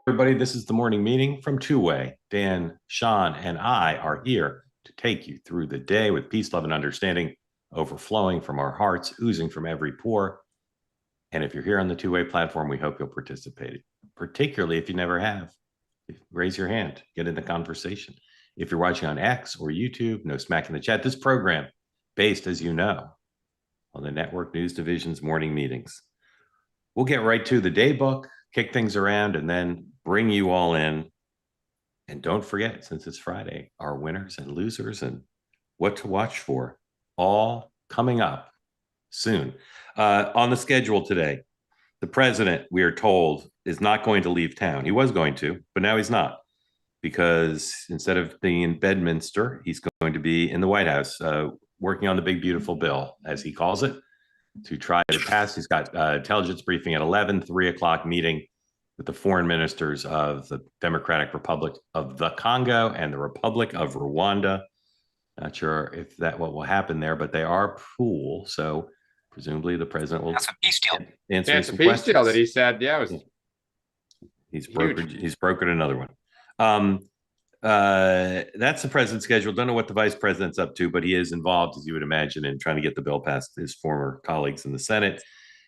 Everybody, this is the morning meeting from Two-Way. Dan, Sean, and I are here to take you through the day with peace, love, and understanding overflowing from our hearts, oozing from every pore. And if you're here on the Two-Way platform, we hope you'll participate, particularly if you never have. Raise your hand, get in the conversation. If you're watching on X or YouTube, no smack in the chat. This program, based, as you know, on the Network News Division's morning meetings. We'll get right to the day book, kick things around, and then bring you all in. And don't forget, since it's Friday, our winners and losers and what to watch for, all coming up soon. On the schedule today, the president, we are told, is not going to leave town. He was going to, but now he's not, because instead of being in Bedminster, he's going to be in the White House, working on the big, beautiful bill, as he calls it, to try to pass. He's got intelligence briefing at 11, 3 o'clock meeting with the foreign ministers of the Democratic Republic of the Congo and the Republic of Rwanda. Not sure if that what will happen there, but they are cool. So presumably the president will That's a peace deal. answer It's a some peace questions. deal that he said, yeah, it was He's huge. brokered another one. That's the president's schedule. Don't know what the vice president's up to, but he is involved, as you would imagine, in trying to get the bill past his former colleagues in the Senate.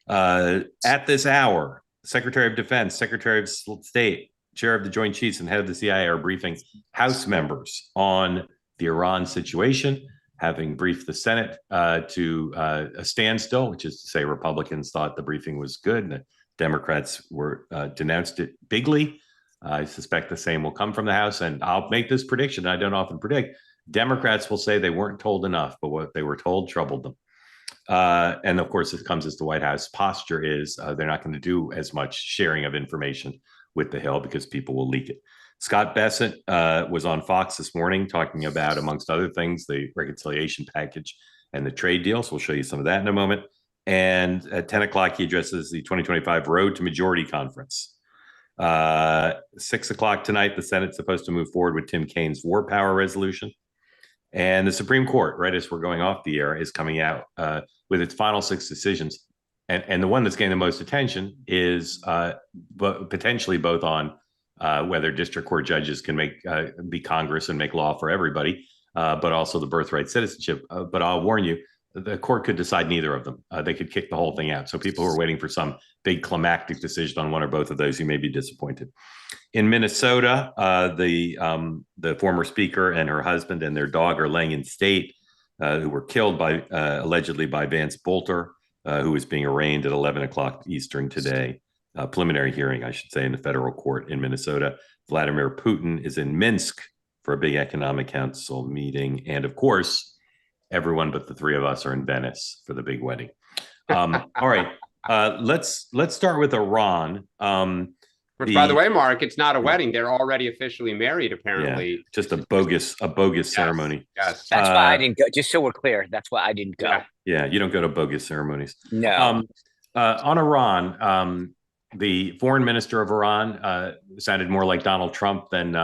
At this hour, Secretary of Defense, Secretary of State, Chair of the Joint Chiefs, and head of the CIA are briefing House members on the Iran situation, having briefed the Senate to a standstill, which is to say Republicans thought the briefing was good and the Democrats were denounced it bigly. I suspect the same will come from the House, and I'll make this prediction. I don't often predict. Democrats will say they weren't told enough, but what they were told troubled them. And of course, it comes as the White House posture is they're not going to do as much sharing of information with the Hill because people will leak it. Scott Bessent was on Fox this morning talking about, amongst other things, the reconciliation package and the trade deal. So we'll show you some of that in a moment. And at 10 o'clock, he addresses the 2025 Road to Majority Conference. 6 o'clock tonight, the Senate's supposed to move forward with Tim Kaine's war power resolution. And the Supreme Court, right as we're going off the air, is coming out with its final 6 decisions. And the one that's getting the most attention is potentially both on whether district court judges can be Congress and make law for everybody, but also the birthright citizenship. But I'll warn you, the court could decide neither of them. They could kick the whole thing out. So people who are waiting for some big climactic decision on one or both of those, you may be disappointed. In Minnesota, the former speaker and her husband and their dog are laying in state, who were killed allegedly by Vance Bolter, who is being arraigned at 11 o'clock Eastern today. Preliminary hearing, I should say, in the federal court in Minnesota. Vladimir Putin is in Minsk for a big economic council meeting. And of course, everyone but the three of us are in Venice for the big wedding. All right, let's start with Iran. Which, by the way, Mark, it's not a wedding. They're already officially married, apparently. Yeah, just a bogus ceremony. Yes. That's why I didn't go. Just so we're clear, that's why I didn't go. Yeah, you don't go to bogus ceremonies. No. On Iran, the foreign minister of Iran sounded more like Donald Trump than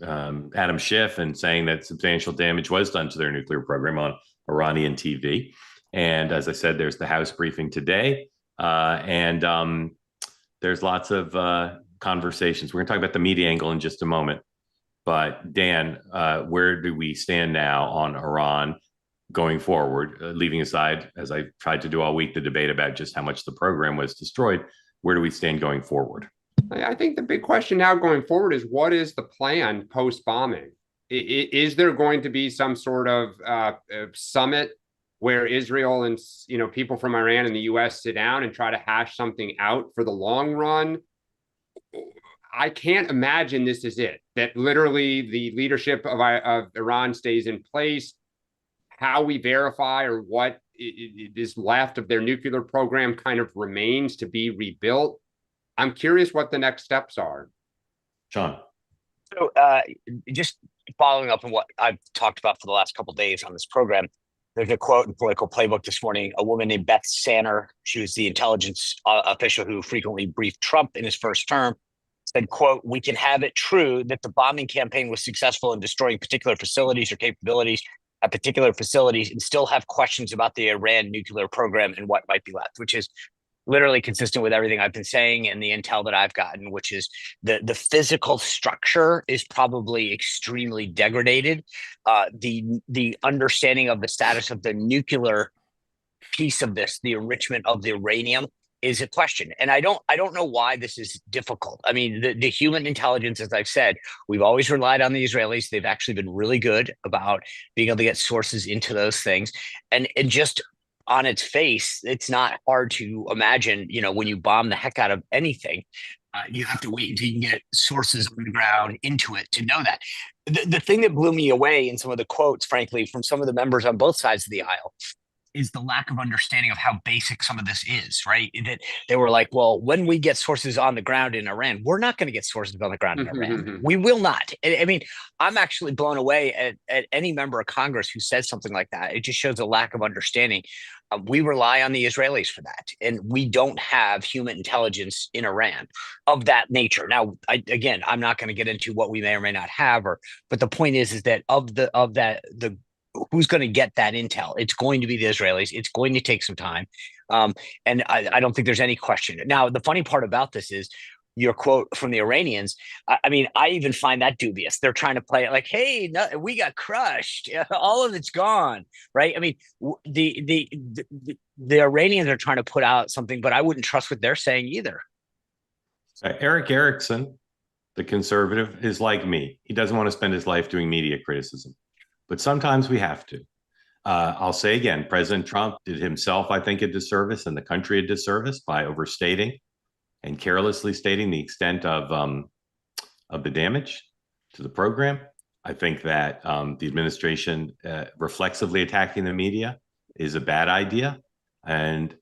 Adam Schiff, and saying that substantial damage was done to their nuclear program on Iranian TV. And as I said, there's the House briefing today. And there's lots of conversations. We're going to talk about the media angle in just a moment. But Dan, where do we stand now on Iran going forward, leaving aside, as I tried to do all week, the debate about just how much the program was destroyed? Where do we stand going forward? I think the big question now going forward is, what is the plan post-bombing? Is there going to be some sort of summit where Israel and people from Iran and the U.S. sit down and try to hash something out for the long run? I can't imagine this is it, that literally the leadership of Iran stays in place. How we verify or what is left of their nuclear program kind of remains to be rebuilt. I'm curious what the next steps are. Sean. So just following up on what I've talked about for the last couple of days on this program, there's a quote in Political Playbook this morning. A woman named Beth Sanner, she was the intelligence official who frequently briefed Trump in his first term, said, quote, "We can have it true that the bombing campaign was successful in destroying particular facilities or capabilities at particular facilities and still have questions about the Iran nuclear program and what might be left," which is literally consistent with everything I've been saying and the intel that I've gotten, which is the physical structure is probably extremely degraded. The understanding of the status of the nuclear piece of this, the enrichment of the uranium, is a question. And I don't know why this is difficult. I mean, the human intelligence, as I've said, we've always relied on the Israelis. They've actually been really good about being able to get sources into those things. And just on its face, it's not hard to imagine, when you bomb the heck out of anything, you have to wait until you can get sources on the ground into it to know that. The thing that blew me away in some of the quotes, frankly, from some of the members on both sides of the aisle, is the lack of understanding of how basic some of this is, right? That they were like, well, when we get sources on the ground in Iran, we're not going to get sources on the ground in Iran. We will not. I mean, I'm actually blown away at any member of Congress who says something like that. It just shows a lack of understanding. We rely on the Israelis for that, and we don't have human intelligence in Iran of that nature. Now, I'm not going to get into what we may or may not have, but the point is that the who's going to get that intel? It's going to be the Israelis. It's going to take some time. And I don't think there's any question. Now, the funny part about this is your quote from the Iranians. I mean, I even find that dubious. They're trying to play it like, hey, no, we got crushed. All of it's gone. Right. I mean, the Iranians are trying to put out something, but I wouldn't trust what they're saying either. Eric Erickson, the conservative, is like me. He doesn't want to spend his life doing media criticism. But sometimes we have to. I'll say again, President Trump did himself, I think, a disservice and the country a disservice by overstating and carelessly stating the extent of the damage to the program. I think that the administration reflexively attacking the media is a bad idea and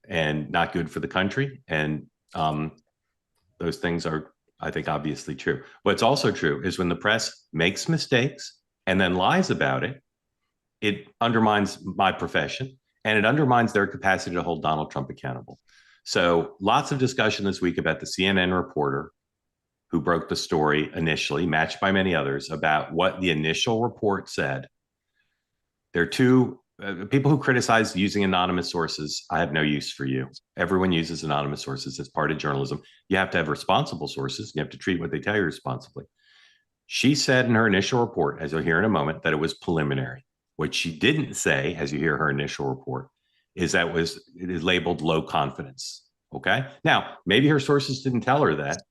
not good for the country. And those things are, I think, obviously true. What's also true is when the press makes mistakes and then lies about it, it undermines my profession and it undermines their capacity to hold Donald Trump accountable. So lots of discussion this week about the CNN reporter who broke the story initially, matched by many others, about what the initial report said. There are two people who criticize using anonymous sources. I have no use for you. Everyone uses anonymous sources as part of journalism. You have to have responsible sources. You have to treat what they tell you responsibly. She said in her initial report, as you'll hear in a moment, that it was preliminary. What she didn't say, as you hear her initial report, is that it is labeled low confidence. Okay. Now, maybe her sources didn't tell her that,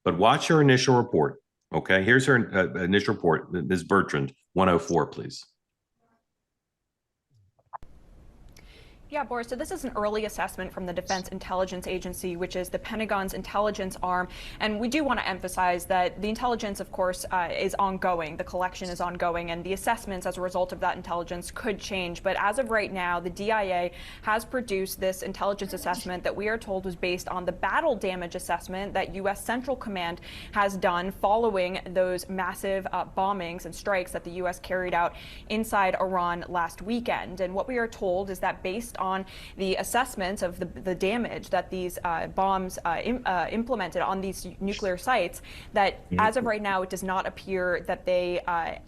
but watch her initial report. Okay. Here's her initial report. Ms. Bertrand, 104, please. Yeah, Boris, so this is an early assessment from the Defense Intelligence Agency, which is the Pentagon's intelligence arm. And we do want to emphasize that the intelligence, of course, is ongoing. The collection is ongoing, and the assessments as a result of that intelligence could change. But as of right now, the DIA has produced this intelligence assessment that we are told was based on the battle damage assessment that U.S. Central Command has done following those massive bombings and strikes that the U.S. carried out inside Iran last weekend. And what we are told is that based on the assessments of the damage that these bombs implemented on these nuclear sites, that as of right now, it does not appear that they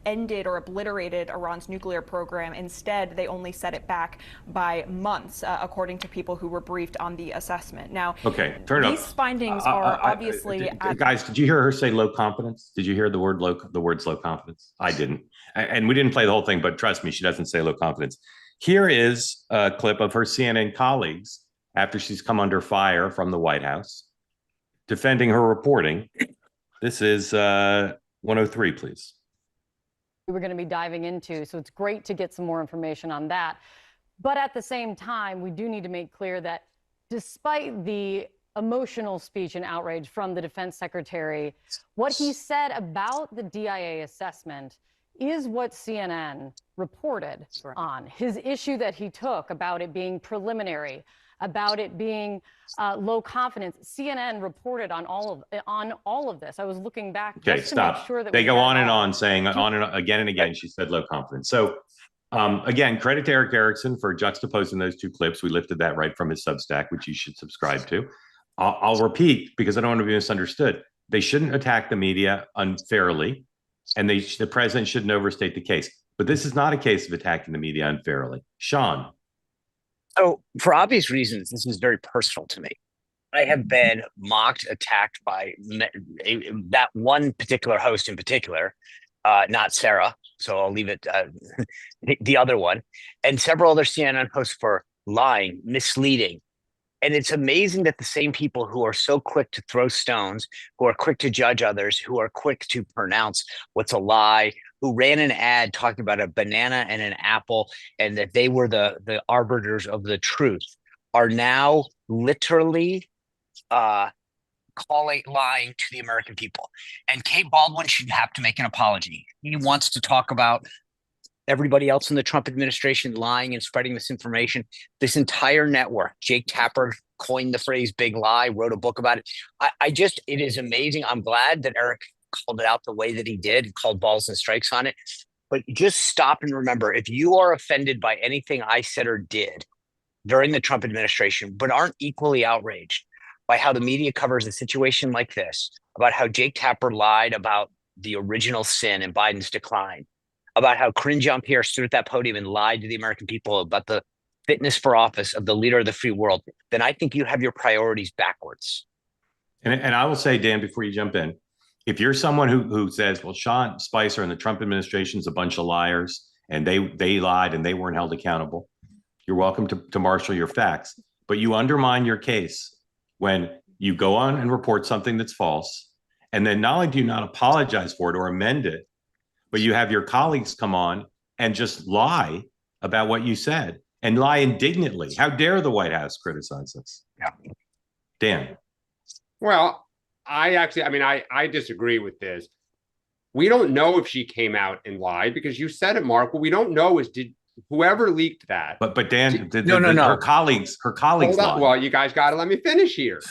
ended or obliterated Iran's nuclear program. Instead, they only set it back by months, according to people who were briefed on the assessment. Now, okay, turn these findings are obviously... guys, did you hear her say low confidence? Did you hear the words low confidence? I didn't. And we didn't play the whole thing, but trust me, she doesn't say low confidence. Here is a clip of her CNN colleagues after she's come under fire from the White House, defending her reporting. This is 103, please. We're going to be diving into, so it's great to get some more information on that. But at the same time, we do need to make clear that despite the emotional speech and outrage from the defense secretary, what he said about the DIA assessment is what CNN reported on. His issue that he took about it being preliminary, about it being low confidence. CNN reported on all of this. I was looking back just to make sure that they go on and on saying on and again and again. She said low confidence. So again, credit to Eric Erickson for juxtaposing those two clips. We lifted that right from his Substack, which you should subscribe to. I'll repeat because I don't want to be misunderstood. They shouldn't attack the media unfairly. And the president shouldn't overstate the case. But this is not a case of attacking the media unfairly. Sean. So for obvious reasons, this is very personal to me. I have been mocked, attacked by that one particular host in particular, not Sarah. So I'll leave it, the other one, and several other CNN hosts for lying, misleading. And it's amazing that the same people who are so quick to throw stones, who are quick to judge others, who are quick to pronounce what's a lie, who ran an ad talking about a banana and an apple and that they were the arbiters of the truth, are now literally lying to the American people. And Kate Baldwin should have to make an apology. He wants to talk about everybody else in the Trump administration lying and spreading misinformation. This entire network, Jake Tapper coined the phrase big lie, wrote a book about it. It is amazing. I'm glad that Eric called it out the way that he did and called balls and strikes on it. But just stop and remember, if you are offended by anything I said or did during the Trump administration, but aren't equally outraged by how the media covers a situation like this, about how Jake Tapper lied about the original sin and Biden's decline, about how Karine Jean-Pierre stood at that podium and lied to the American people about the fitness for office of the leader of the free world, then I think you have your priorities backwards. And I will say, Dan, before you jump in, if you're someone who says, well, Sean Spicer and the Trump administration is a bunch of liars and they lied and they weren't held accountable, you're welcome to marshal your facts. But you undermine your case when you go on and report something that's false. And then not only do you not apologize for it or amend it, but you have your colleagues come on and just lie about what you said and lie indignantly. How dare the White House criticize us? Yeah. Dan. Well, I disagree with this. We don't know if she came out and lied because you said it, Mark. What we don't know is did whoever leaked that. But Dan, no. Her colleagues lied. Well, you guys got to let me finish here.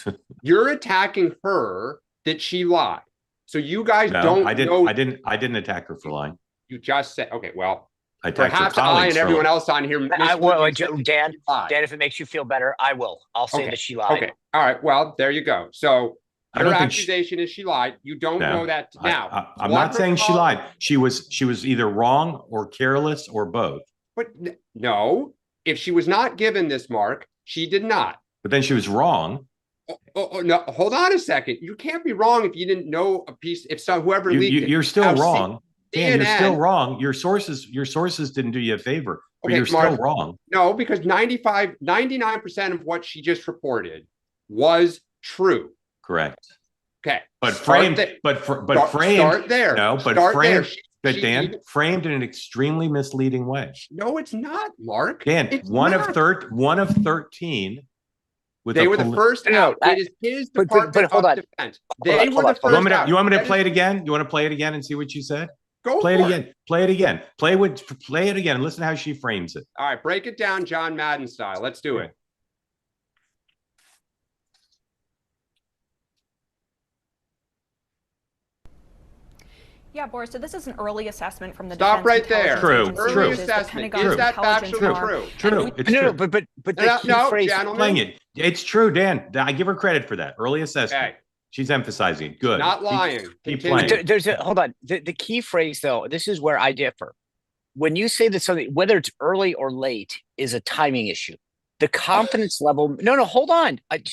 You're attacking her that she lied. So you guys don't know. I didn't attack her for lying. You just said, okay, well, perhaps I and everyone else on here. Dan, if it makes you feel better, I'll say that she lied. Okay. All right. Well, there you go. So your accusation is she lied. You don't know that now. I'm not saying she lied. She was either wrong or careless or both. But no, if she was not given this, Mark, she did not. But then she was wrong. Oh, no, hold on a second. You can't be wrong if you didn't know a piece. If whoever leaked it. You're still wrong. Dan, you're still wrong. Your sources didn't do you a favor. But you're still wrong. No, because 99% of what she just reported was true. Correct. Okay. But framed. Start there. No, but start framed. There. But Dan, framed in an extremely misleading way. No, it's not, Mark. Dan, one of 13. They were the first out. It is his Department of Defense. They were the first out. You want me to play it again? You want to play it again and see what you said? Play it again. Play it again. Play it again and listen how she frames it. All right, break it down John Madden style. Let's do it. Yeah, Boris, so this is an early assessment from the Stop right there. True. Early assessment. Is that factually true? True. It's no, true. but the key phrase, gentlemen. Playing it. It's true, Dan. I give her credit for that. Early assessment. Okay. She's emphasizing. Good. Not lying. Keep playing. Hold on. The key phrase, though, this is where I differ. When you say that something, whether it's early or late, is a timing issue. The confidence level. No, hold on. I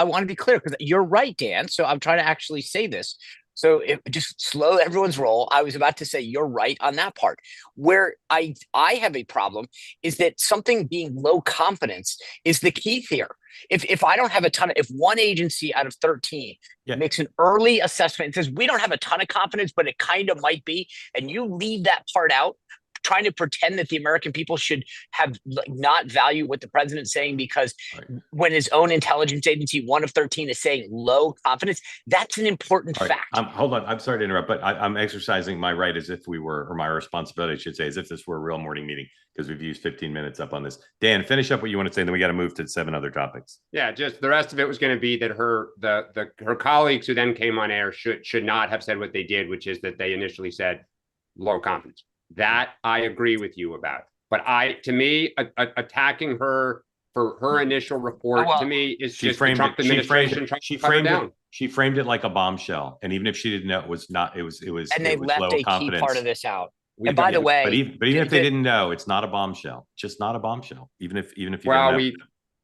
want to be clear because you're right, Dan. So I'm trying to actually say this. So just slow everyone's roll. I was about to say you're right on that part. Where I have a problem is that something being low confidence is the key here. If I don't have if one agency out of 13 makes an early assessment and says we don't have a ton of confidence, but it kind of might be, and you leave that part out, trying to pretend that the American people should have not value what the president's saying because when his own intelligence agency, one of 13, is saying low confidence, that's an important fact. Hold on. I'm sorry to interrupt, but I'm exercising my right as if we were, or my responsibility, I should say, as if this were a real morning meeting because we've used 15 minutes up on this. Dan, finish up what you want to say, and then we got to move to 7 other topics. Yeah, just the rest of it was going to be that her colleagues who then came on air should not have said what they did, which is that they initially said low confidence. That I agree with you about. But to me, attacking her for her initial report to me is just the Trump administration trying to cut her down. She framed it like a bombshell, and even if she didn't know, it was not. It was. And they left low a confidence. key part of this out. And by the way, but even if they didn't know, it's not a bombshell. Just not a bombshell. Even if you. Well, didn't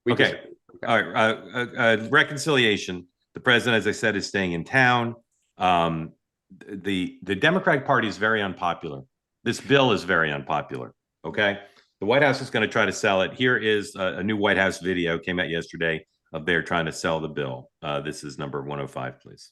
know. okay. All right. Reconciliation. The president, as I said, is staying in town. The Democratic Party is very unpopular. This bill is very unpopular. Okay. The White House is going to try to sell it. Here is a new White House video came out yesterday of their trying to sell the bill. This is number 105, please.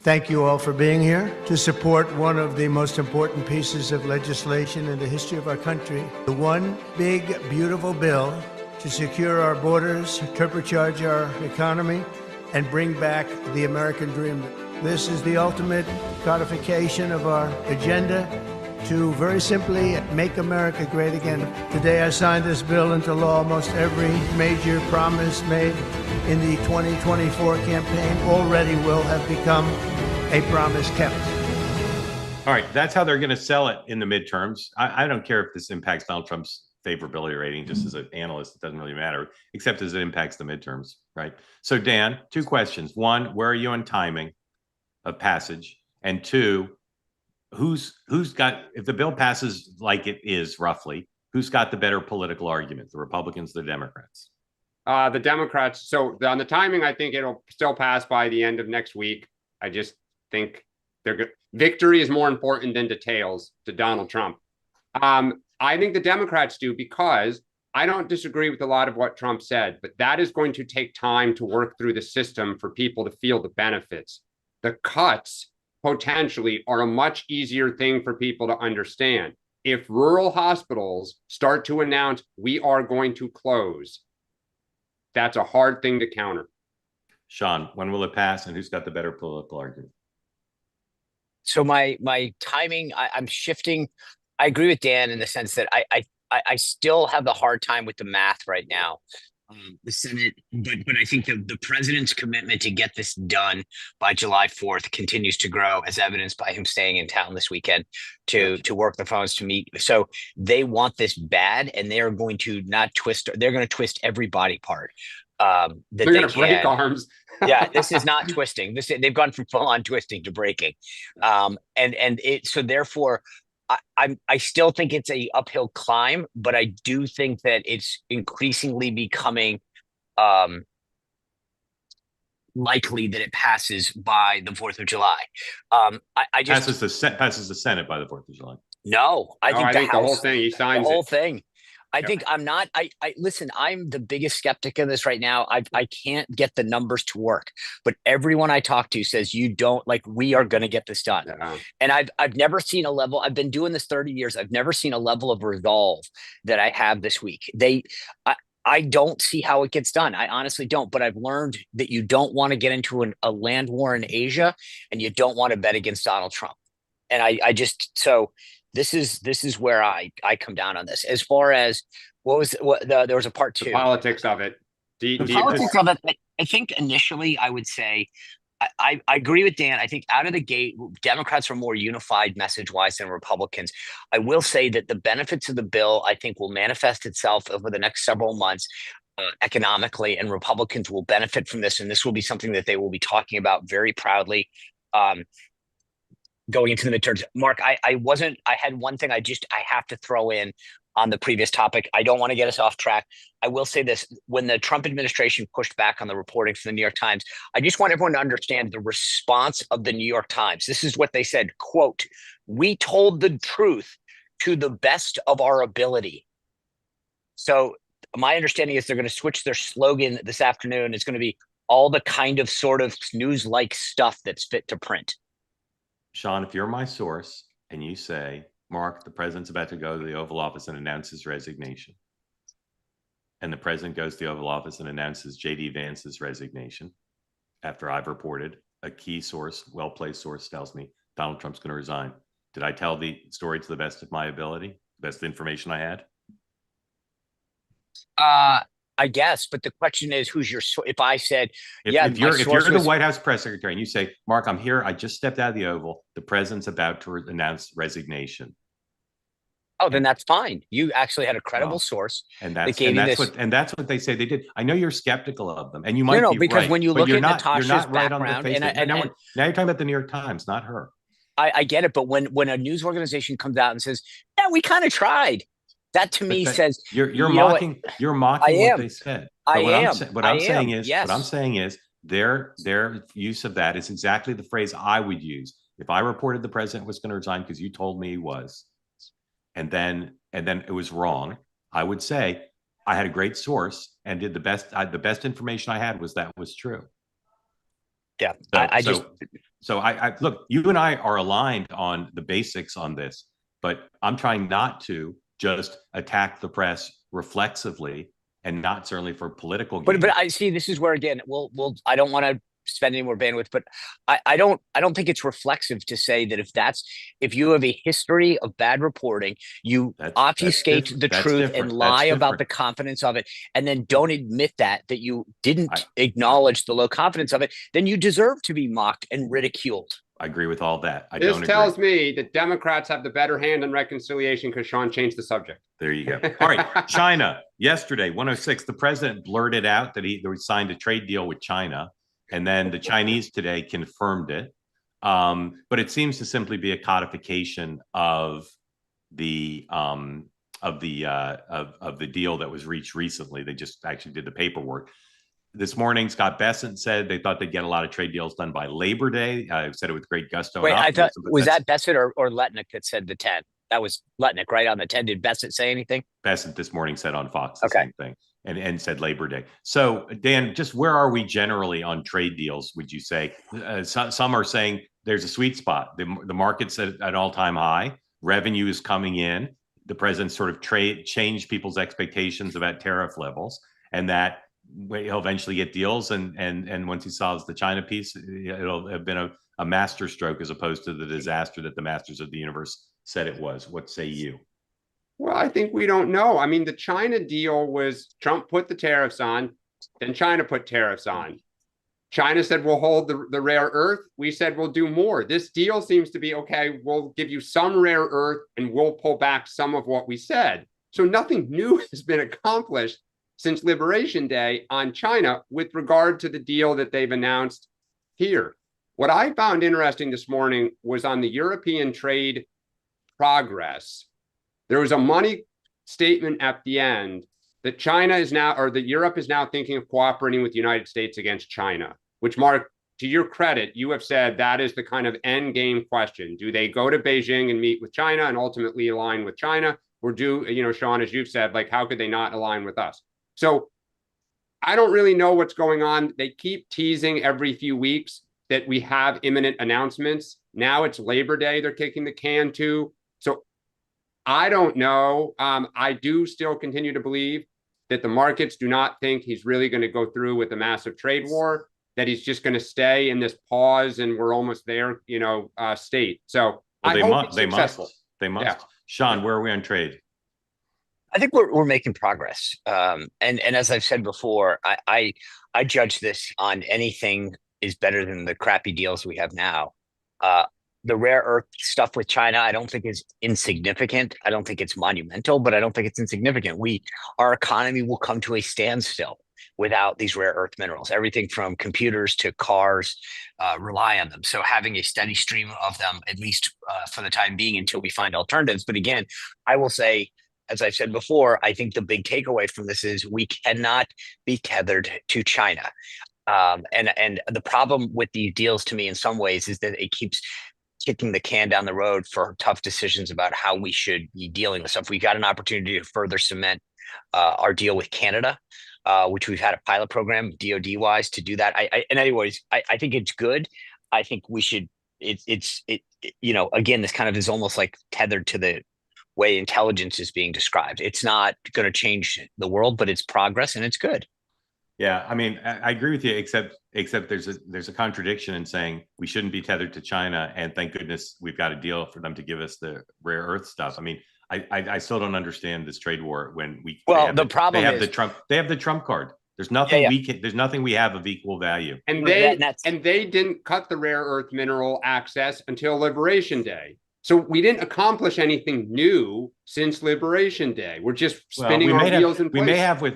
Thank you all for being here to support one of the most important pieces of legislation in the history of our country. The one big, beautiful bill to secure our borders, turbocharge our economy, and bring back the American dream. This is the ultimate codification of our agenda to very simply make America great again. Today I signed this bill into law. Almost every major promise made in the 2024 campaign already will have become a promise kept. All right, that's how they're going to sell it in the midterms. I don't care if this impacts Donald Trump's favorability rating. Just as an analyst, it doesn't really matter, except as it impacts the midterms, right? So Dan, two questions. One, where are you on timing of passage? And two, who's got, if the bill passes like it is roughly, who's got the better political argument, the Republicans, the Democrats? The Democrats. So on the timing, I think it'll still pass by the end of next week. I just think they're good. Victory is more important than details to Donald Trump. I think the Democrats do, because I don't disagree with a lot of what Trump said, but that is going to take time to work through the system for people to feel the benefits. The cuts potentially are a much easier thing for people to understand. If rural hospitals start to announce we are going to close, that's a hard thing to counter. Sean, when will it pass, and who's got the better political argument? So my timing, I'm shifting. I agree with Dan in the sense that I still have a hard time with the math right now. The Senate, but I think the president's commitment to get this done by July 4th continues to grow, as evidenced by him staying in town this weekend to work the phones, to meet. So they want this bad, and they are going to not twist. They're going to twist every body part. They're going to break arms. Yeah, this is not twisting. They've gone from full on twisting to breaking, so therefore. I still think it's a uphill climb, but I do think that it's increasingly becoming likely that it passes by the 4th of July. I just passes the Senate by the 4th of July. No, I think the whole thing. He signs the whole thing. I think I'm not. I listen. I'm the biggest skeptic of this right now. I can't get the numbers to work, but everyone I talk to says you don't like. We are going to get this done, and I've never seen a level. I've been doing this 30 years. I've never seen a level of resolve that I have this week. I don't see how it gets done. I honestly don't. But I've learned that you don't want to get into a land war in Asia, and you don't want to bet against Donald Trump. And I just so. This is where I come down on this. As far as there was a part two. The politics of it. Politics of it. I think initially I would say I agree with Dan. I think out of the gate, Democrats are more unified message-wise than Republicans. I will say that the benefits of the bill, I think, will manifest itself over the next several months economically, and Republicans will benefit from this. And this will be something that they will be talking about very proudly. Going into the midterms. Mark, I had one thing I have to throw in on the previous topic. I don't want to get us off track. I will say this: when the Trump administration pushed back on the reporting from the New York Times, I just want everyone to understand the response of the New York Times. This is what they said, quote, "We told the truth to the best of our ability." So my understanding is they're going to switch their slogan this afternoon. It's going to be all the kind of sort of news-like stuff that's fit to print. Sean, if you're my source and you say, Mark, the president's about to go to the Oval Office and announce his resignation, and the president goes to the Oval Office and announces J.D. Vance's resignation, after I've reported, a key source, well-placed source tells me Donald Trump's going to resign. Did I tell the story to the best of my ability, best information I had? I guess, but the question is, who's your? If I said, if you're the White House press secretary and you say, Mark, I'm here, I just stepped out of the Oval, the president's about to announce resignation. Oh, then that's fine. You actually had a credible source, and that's what they say they did. I know you're skeptical of them, and you might be because right, when you look at Natasha's background, now you're talking about the New York Times, not her. I get it, but when a news organization comes out and says, "Yeah, we kind of tried," That to me says you're you know what? mocking what they said. I But am. what I'm saying Yes. is their use of that is exactly the phrase I would use if I reported the president was going to resign because you told me he was, and then it was wrong. I would say I had a great source and did the best. The best information I had was that was true. Yeah, So I look, you and I are aligned on the basics on this, but I'm trying not to just attack the press reflexively and not certainly for political gain. But I see this is where again I don't want to spend any more bandwidth, but I don't think it's reflexive to say that if you have a history of bad reporting, you obfuscate the truth and lie about the confidence of it, and then don't admit that you didn't acknowledge the low confidence of it, then you deserve to be mocked and ridiculed. I agree with all that. This tells me that Democrats have the better hand in reconciliation because Sean changed the subject. There you go. All right. China. Yesterday, 106, the president blurted out that he signed a trade deal with China. And then the Chinese today confirmed it. But it seems to simply be a codification of the deal that was reached recently. They just actually did the paperwork. This morning, Scott Bessent said they thought they'd get a lot of trade deals done by Labor Day. Said it with great gusto. Wait, I thought, was that Bessent or Letnick that said the 10? That was Letnick, right? On the 10. Did Bessent say anything? Bessent this morning said on Fox the same thing and said Labor Day. So, Dan, just where are we generally on trade deals, would you say? Some are saying there's a sweet spot. The market's at an all-time high. Revenue is coming in. The president sort of changed people's expectations about tariff levels, and that he'll eventually get deals. And once he solves the China piece, it'll have been a masterstroke as opposed to the disaster that the masters of the universe said it was. What say you? Well, I think we don't know. I mean, the China deal was Trump put the tariffs on, then China put tariffs on. China said, we'll hold the rare earth. We said, we'll do more. This deal seems to be, okay, we'll give you some rare earth and we'll pull back some of what we said. So nothing new has been accomplished since Liberation Day on China with regard to the deal that they've announced here. What I found interesting this morning was on the European trade progress. There was a money statement at the end that China is now, or that Europe is now thinking of cooperating with the United States against China, which, Mark, to your credit, you have said that is the kind of end game question. Do they go to Beijing and meet with China and ultimately align with China? Or do, Sean, as you've said, like, how could they not align with us? So I don't really know what's going on. They keep teasing every few weeks that we have imminent announcements. Now it's Labor Day. They're kicking the can to. So I don't know. I do still continue to believe that the markets do not think he's really going to go through with a massive trade war, that he's just going to stay in this pause and we're almost there, state. So well, they must. Yeah. Sean, where are we on trade? I think we're making progress. And as I've said before, I judge this on anything is better than the crappy deals we have now. The rare earth stuff with China, I don't think is insignificant. I don't think it's monumental, but I don't think it's insignificant. Our economy will come to a standstill without these rare earth minerals. Everything from computers to cars rely on them. So having a steady stream of them, at least for the time being, until we find alternatives. But again, I will say, as I've said before, I think the big takeaway from this is we cannot be tethered to China. And the problem with these deals to me in some ways is that it keeps kicking the can down the road for tough decisions about how we should be dealing with stuff. We got an opportunity to further cement our deal with Canada, which we've had a pilot program DoD wise to do that. I think it's good. I think we should, again, this kind of is almost like tethered to the way intelligence is being described. It's not going to change the world, but it's progress and it's good. Yeah, I mean, I agree with you, except there's a contradiction in saying we shouldn't be tethered to China, and thank goodness we've got a deal for them to give us the rare earth stuff. I mean, I still don't understand this trade war when the problem is they have the Trump card. There's nothing there's nothing we have of equal value. And they didn't cut the rare earth mineral access until Liberation Day. So we didn't accomplish anything new since Liberation Day. We're just spinning our wheels in place.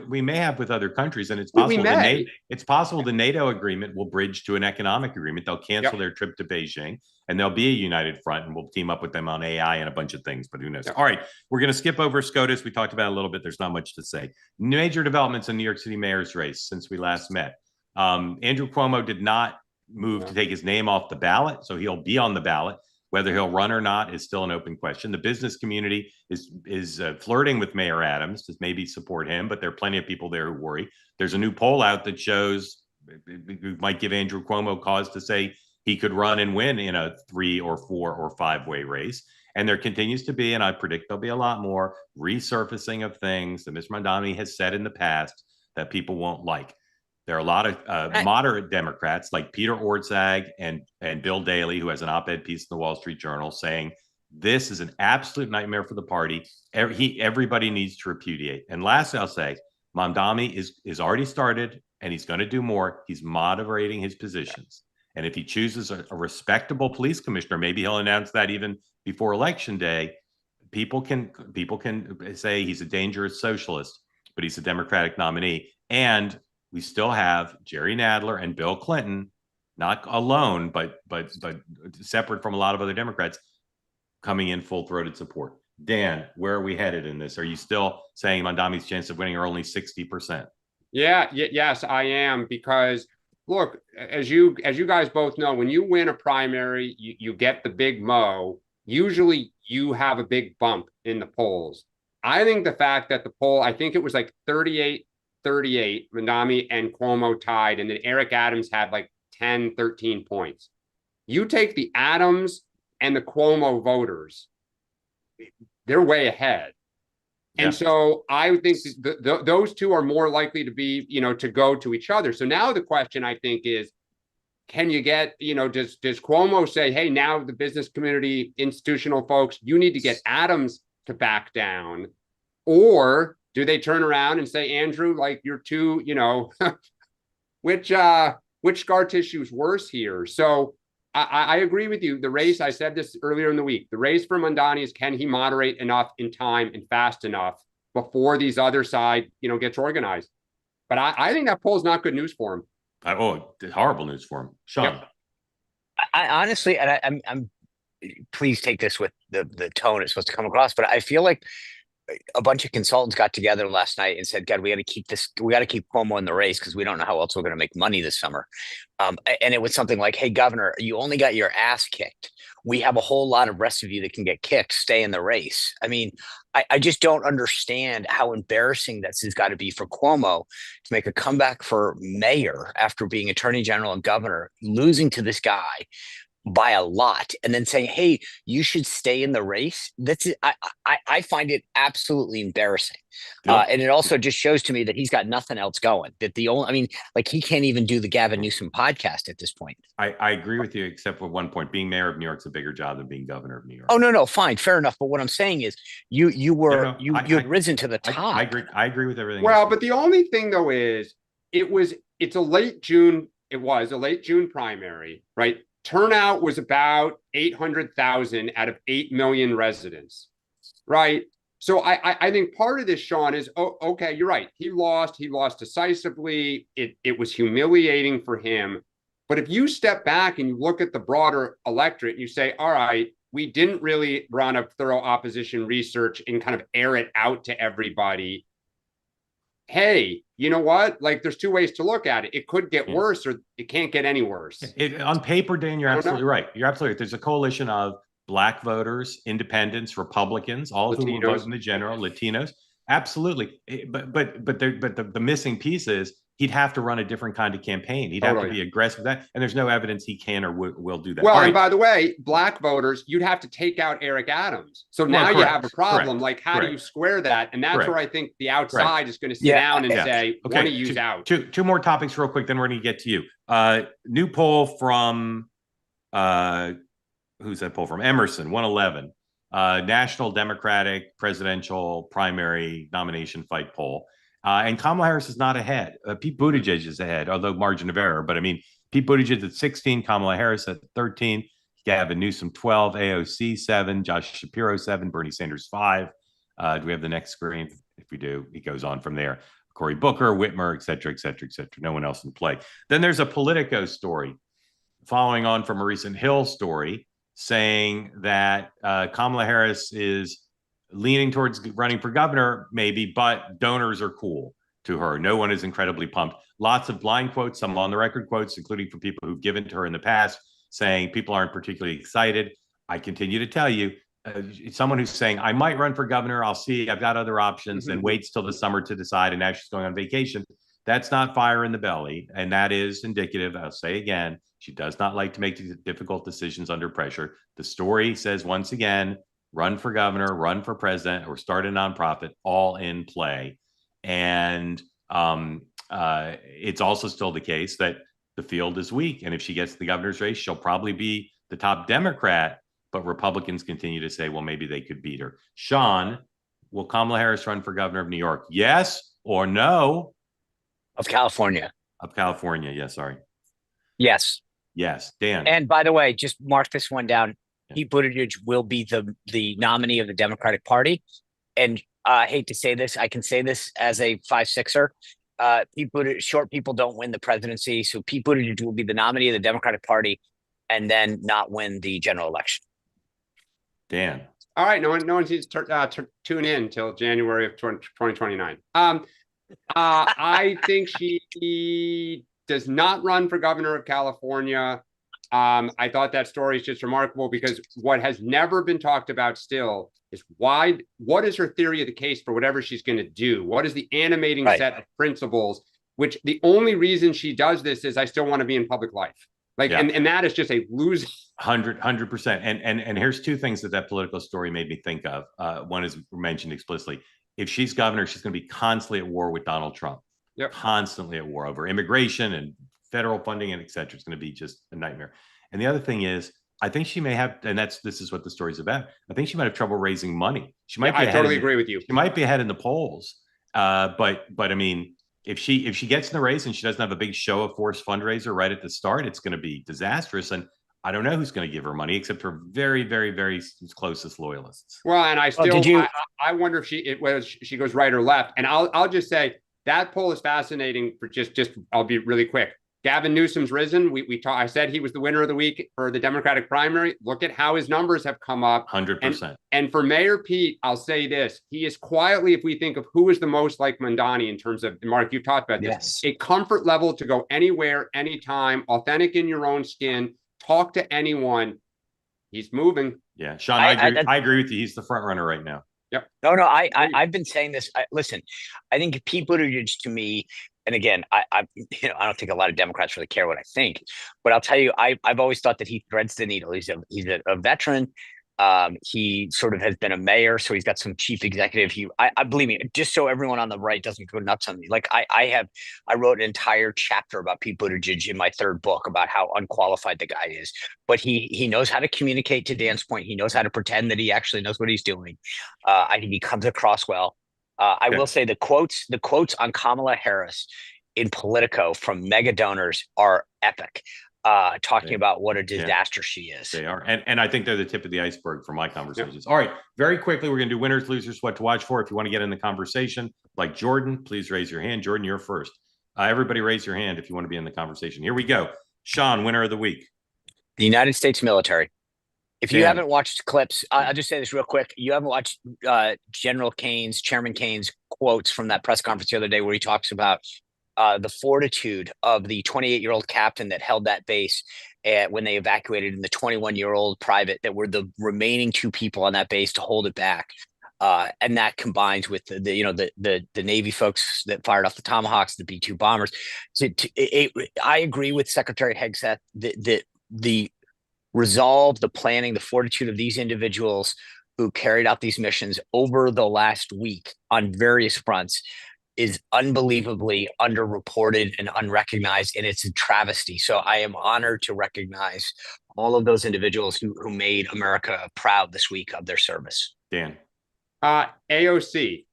We may have with other countries, and it's We possible may. it's possible the NATO agreement will bridge to an economic agreement. They'll cancel their trip to Beijing, and there'll be a united front, and we'll team up with them on AI and a bunch of things. But who knows? All right, we're going to skip over SCOTUS. We talked about it a little bit. There's not much to say. Major developments in New York City mayor's race since we last met. Andrew Cuomo did not move to take his name off the ballot, so he'll be on the ballot. Whether he'll run or not is still an open question. The business community is flirting with Mayor Adams to maybe support him, but there are plenty of people there who worry. There's a new poll out that shows it might give Andrew Cuomo cause to say he could run and win in a 3 or 4 or 5-way race. And there continues to be, and I predict there'll be a lot more resurfacing of things that Mr. Mamdani has said in the past that people won't like. There are a lot of moderate Democrats like Peter Orszag and Bill Daley, who has an op-ed piece in the Wall Street Journal saying this is an absolute nightmare for the party. Everybody needs to repudiate. And lastly, I'll say Mamdani is already started, and he's going to do more. He's moderating his positions. And if he chooses a respectable police commissioner, maybe he'll announce that even before Election Day. People can say he's a dangerous socialist, but he's a Democratic nominee. And we still have Jerry Nadler and Bill Clinton, not alone, but separate from a lot of other Democrats, coming in full-throated support. Dan, where are we headed in this? Are you still saying Mamdani's chance of winning are only 60%? Yes, I am, because look, as you guys both know, when you win a primary, you get the big mo. Usually you have a big bump in the polls. I think the fact that the poll, I think it was like 38, Mamdani and Cuomo tied, and then Eric Adams had like 10, 13 points. You take the Adams and the Cuomo voters, they're way ahead. And so I think those two are more likely to be, to go to each other. So now the question, I think, is, can you get, does Cuomo say, hey, now the business community, institutional folks, you need to get Adams to back down? Or do they turn around and say, Andrew, like, you're too, which scar tissue is worse here? So I agree with you. The race, I said this earlier in the week, the race for Mamdani is, can he moderate enough in time and fast enough before these other side, gets organized? But I think that poll is not good news for him. Horrible news for him. Sean. Yep. I honestly, and I'm please take this with the tone it's supposed to come across, but I feel like a bunch of consultants got together last night and said, God, we got to keep Cuomo in the race because we don't know how else we're going to make money this summer. And it was something like, hey, Governor, you only got your ass kicked. We have a whole lot of rest of you that can get kicked. Stay in the race. I mean, I just don't understand how embarrassing this has got to be for Cuomo to make a comeback for mayor after being attorney general and governor, losing to this guy by a lot, and then saying, hey, you should stay in the race. I find it absolutely embarrassing. And it also just shows to me that he's got nothing else going. That he can't even do the Gavin Newsom podcast at this point. I agree with you, except for one point. Being mayor of New York is a bigger job than being governor of New York. Oh, no, fine, fair enough. But what I'm saying is you had risen to the top. I agree with everything. Well, but the only thing though is it's a late June. It was a late June primary, right? Turnout was about 800,000 out of 8 million residents, right? So I think part of this, Sean, is, okay, you're right. He lost decisively. It was humiliating for him. But if you step back and you look at the broader electorate, and you say, all right, we didn't really run a thorough opposition research and kind of air it out to everybody. Hey, you know what? Like, there's two ways to look at it. It could get worse, or it can't get any worse. On paper, Dan, you're absolutely right. You're absolutely right. There's a coalition of Black voters, independents, Republicans, all of whom will vote in the general, Latinos. Absolutely. But the missing piece is he'd have to run a different kind of campaign. He'd have to be aggressive with that. And there's no evidence he can or will do that. Well, and by the way, Black voters, you'd have to take out Eric Adams. So now you have a problem. Like, how do you square that? And that's where I think the outside is going to sit down and say, okay, want to use out. Two more topics real quick, then we're going to get to you. New poll from, who's that poll from? Emerson, 111. National Democratic presidential primary nomination fight poll. And Kamala Harris is not ahead. Pete Buttigieg is ahead, although margin of error. But I mean, Pete Buttigieg at 16, Kamala Harris at 13. Gavin Newsom 12, AOC 7, Josh Shapiro 7, Bernie Sanders 5. Do we have the next screen? If we do, it goes on from there. Cory Booker, Whitmer, et cetera, et cetera, et cetera. No one else in play. Then there's a Politico story following on from a recent Hill story saying that Kamala Harris is leaning towards running for governor, maybe, but donors are cool to her. No one is incredibly pumped. Lots of blind quotes, some on the record quotes, including from people who've given to her in the past, saying people aren't particularly excited. I continue to tell you, someone who's saying, I might run for governor, I'll see, I've got other options, and waits till the summer to decide, and now she's going on vacation. That's not fire in the belly, and that is indicative. I'll say again, she does not like to make difficult decisions under pressure. The story says, once again, run for governor, run for president, or start a nonprofit, all in play. And it's also still the case that the field is weak, and if she gets the governor's race, she'll probably be the top Democrat, but Republicans continue to say, well, maybe they could beat her. Sean, will Kamala Harris run for governor of New York? Yes or no? Of California. Of California, yes, sorry. Yes. Yes, Dan. And by the way, just mark this one down. Pete Buttigieg will be the nominee of the Democratic Party. And I hate to say this, I can say this as a 5-6er. Pete Buttigieg, short people don't win the presidency. So Pete Buttigieg will be the nominee of the Democratic Party and then not win the general election. Dan. All right, no one needs to tune in until January of 2029. I think she does not run for governor of California. I thought that story is just remarkable because what has never been talked about still is what is her theory of the case for whatever she's going to do? What is the animating set of principles, which the only reason she does this is I still want to be in public life. Like, and that is just a lose. 100%. And here's two things that political story made me think of. One is mentioned explicitly. If she's governor, she's going to be constantly at war with Donald Trump. Yep. Constantly at war over immigration and federal funding and et cetera. It's going to be just a nightmare. And the other thing is, I think she may have, and this is what the story's about. I think she might have trouble raising money. She might. I totally agree with you. She might be ahead in the polls. But I mean, if she gets in the race and she doesn't have a big show of force fundraiser right at the start, it's going to be disastrous. And I don't know who's going to give her money except her very, very, very closest loyalists. Well, and I still, I wonder if whether she goes right or left. And I'll just say that poll is fascinating for just I'll be really quick. Gavin Newsom's risen. I said he was the winner of the week for the Democratic primary. Look at how his numbers have come up. 100%. And for Mayor Pete, I'll say this. He is quietly, if we think of who is the most like Mondani in terms of, Mark, you've talked about this, a comfort level to go anywhere, anytime, authentic in your own skin, talk to anyone. He's moving. Yeah, Sean, I agree with you. He's the front runner right now. Yep. No, I've been saying this. Listen, I think Pete Buttigieg to me, and again, I don't think a lot of Democrats really care what I think, but I'll tell you, I've always thought that he threads the needle. He's a veteran. He sort of has been a mayor, so he's got some chief executive. I believe me, just so everyone on the right doesn't go nuts on me. Like I wrote an entire chapter about Pete Buttigieg in my third book about how unqualified the guy is, but he knows how to communicate. To Dan's point, he knows how to pretend that he actually knows what he's doing. I think he comes across well. I will say the quotes on Kamala Harris in Politico from mega donors are epic. Talking about what a disaster she is. They are. And I think they're the tip of the iceberg for my conversations. Yep. All right. Very quickly, we're going to do winners, losers, what to watch for. If you want to get in the conversation, like Jordan, please raise your hand. Jordan, you're first. Everybody raise your hand if you want to be in the conversation. Here we go. Sean, winner of the week. The United States military. If you haven't watched clips, I'll just say this real quick. You haven't watched Chairman Kane's quotes from that press conference the other day where he talks about the fortitude of the 28-year-old captain that held that base when they evacuated, and the 21-year-old private that were the remaining two people on that base to hold it back. And that combines with the Navy folks that fired off the Tomahawks, the B-2 bombers. I agree with Secretary Hegseth that the resolve, the planning, the fortitude of these individuals who carried out these missions over the last week on various fronts is unbelievably underreported and unrecognized, and it's a travesty. So I am honored to recognize all of those individuals who made America proud this week of their service. Dan. AOC,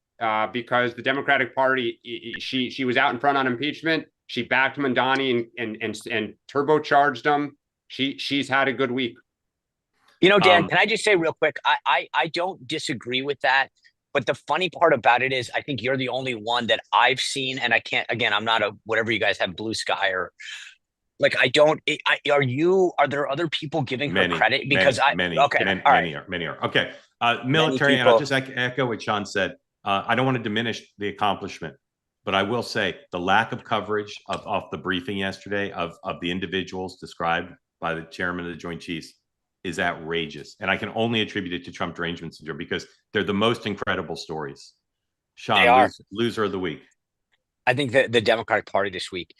because the Democratic Party, she was out in front on impeachment. She backed Mondani and turbocharged him. She's had a good week. Dan, can I just say real quick? I don't disagree with that. But the funny part about it is, I think you're the only one that I've seen, and I can't. Again, I'm not a whatever you guys have, blue sky or like. I don't. Are there other people giving her credit? Because many are. Okay, military, and I'll just echo what Sean said. I don't want to diminish the accomplishment, but I will say the lack of coverage of the briefing yesterday of the individuals described by the chairman of the Joint Chiefs is outrageous. And I can only attribute it to Trump derangement syndrome because they're the most incredible stories. Sean, loser of the week. I think that the Democratic Party this week,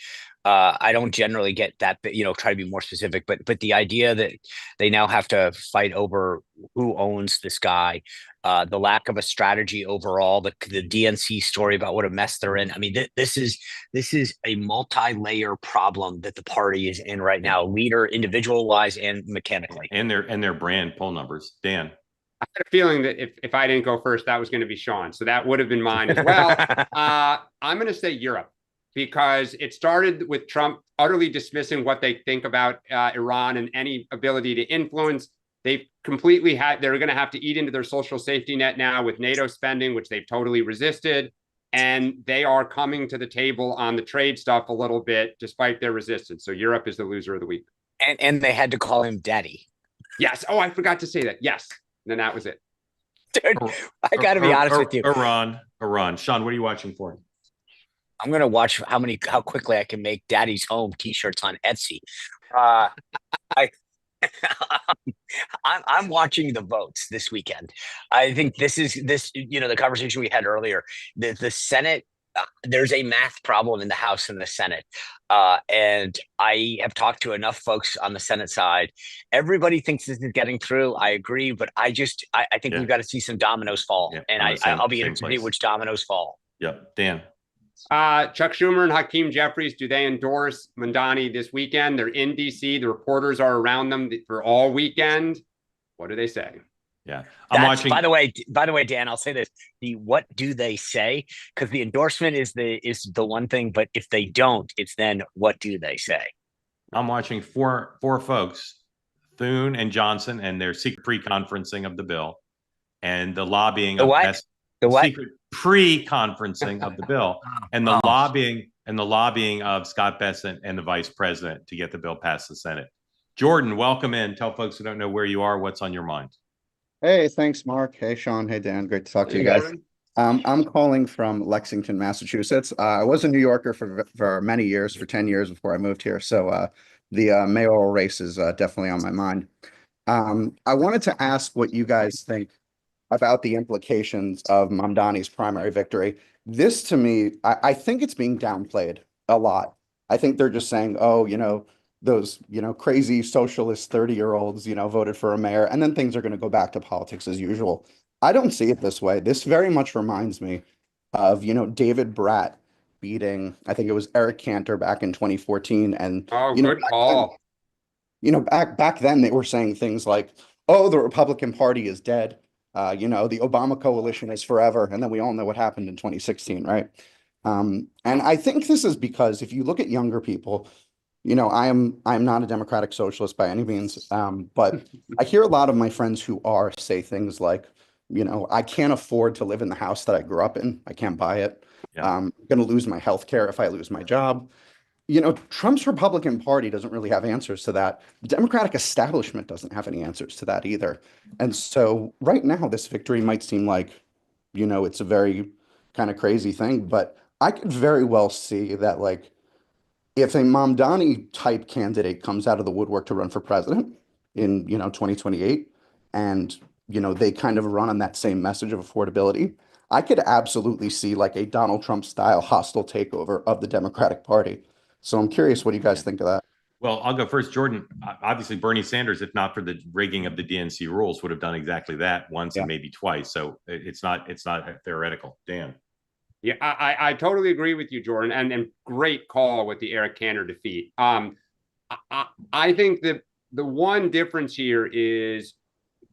I don't generally get that, but try to be more specific. But the idea that they now have to fight over who owns this guy, the lack of a strategy overall, the DNC story about what a mess they're in. I mean, this is a multi-layer problem that the party is in right now, leader, individual wise, and mechanically, and their brand poll numbers. Dan. I had a feeling that if I didn't go first, that was going to be Sean. So that would have been mine as well. I'm going to say Europe, because it started with Trump utterly dismissing what they think about Iran and any ability to influence. They've completely they're going to have to eat into their social safety net now with NATO spending, which they've totally resisted. And they are coming to the table on the trade stuff a little bit, despite their resistance. So Europe is the loser of the week. And they had to call him daddy. Yes. Oh, I forgot to say that. Yes. Then that was it. Dude, I got to be honest with you. Iran. Sean, what are you watching for? I'm going to watch how quickly I can make Daddy's Home t-shirts on Etsy. I'm watching the votes this weekend. I think this, the conversation we had earlier, the Senate, there's a math problem in the House and the Senate. And I have talked to enough folks on the Senate side. Everybody thinks this is getting through. I agree, but I think we've got to see some dominoes fall. Yeah, and I'll be interested to see which dominoes fall. Yep. Dan. Chuck Schumer and Hakeem Jeffries, do they endorse Mamdani this weekend? They're in DC. The reporters are around them for all weekend. What do they say? Yeah, I'm watching. By the way, Dan, I'll say this: what do they say? Because the endorsement is the one thing, but if they don't, it's then what do they say? I'm watching four folks, Thune and Johnson, and their secret pre-conferencing of the bill, and the lobbying of secret pre-conferencing of the bill, and the lobbying of Scott Bessent and the vice president to get the bill past the Senate. Jordan, welcome in. Tell folks who don't know where you are what's on your mind. Hey, thanks, Mark. Hey, Sean. Hey, Dan. Great to talk to you guys. I'm calling from Lexington, Massachusetts. I was a New Yorker for many years, for 10 years before I moved here. So the mayoral race is definitely on my mind. I wanted to ask what you guys think about the implications of Mamdani's primary victory. This, to me, I think it's being downplayed a lot. I think they're just saying, oh, those, crazy socialist 30-year-olds, voted for a mayor, and then things are going to go back to politics as usual. I don't see it this way. This very much reminds me of, David Bratt beating, I think it was Eric Cantor back in 2014. And, good call. Back then they were saying things like, oh, the Republican Party is dead. The Obama coalition is forever. And then we all know what happened in 2016, right? And I think this is because if you look at younger people, I'm not a democratic socialist by any means, but I hear a lot of my friends who are say things like, I can't afford to live in the house that I grew up in. I can't buy it. Yeah. I'm going to lose my health care if I lose my job. Trump's Republican Party doesn't really have answers to that. The Democratic establishment doesn't have any answers to that either. And so right now, this victory might seem like, it's a very kind of crazy thing, but I could very well see that, like, if a Mamdani type candidate comes out of the woodwork to run for president in, 2028, and, they kind of run on that same message of affordability, I could absolutely see like a Donald Trump style hostile takeover of the Democratic Party. So I'm curious, what do you guys think of that? Well, I'll go first. Jordan, obviously Bernie Sanders, if not for the rigging of the DNC rules, would have done exactly that once and maybe twice. So it's not theoretical. Dan. Yeah, I totally agree with you, Jordan, and great call with the Eric Cantor defeat. I think that the one difference here is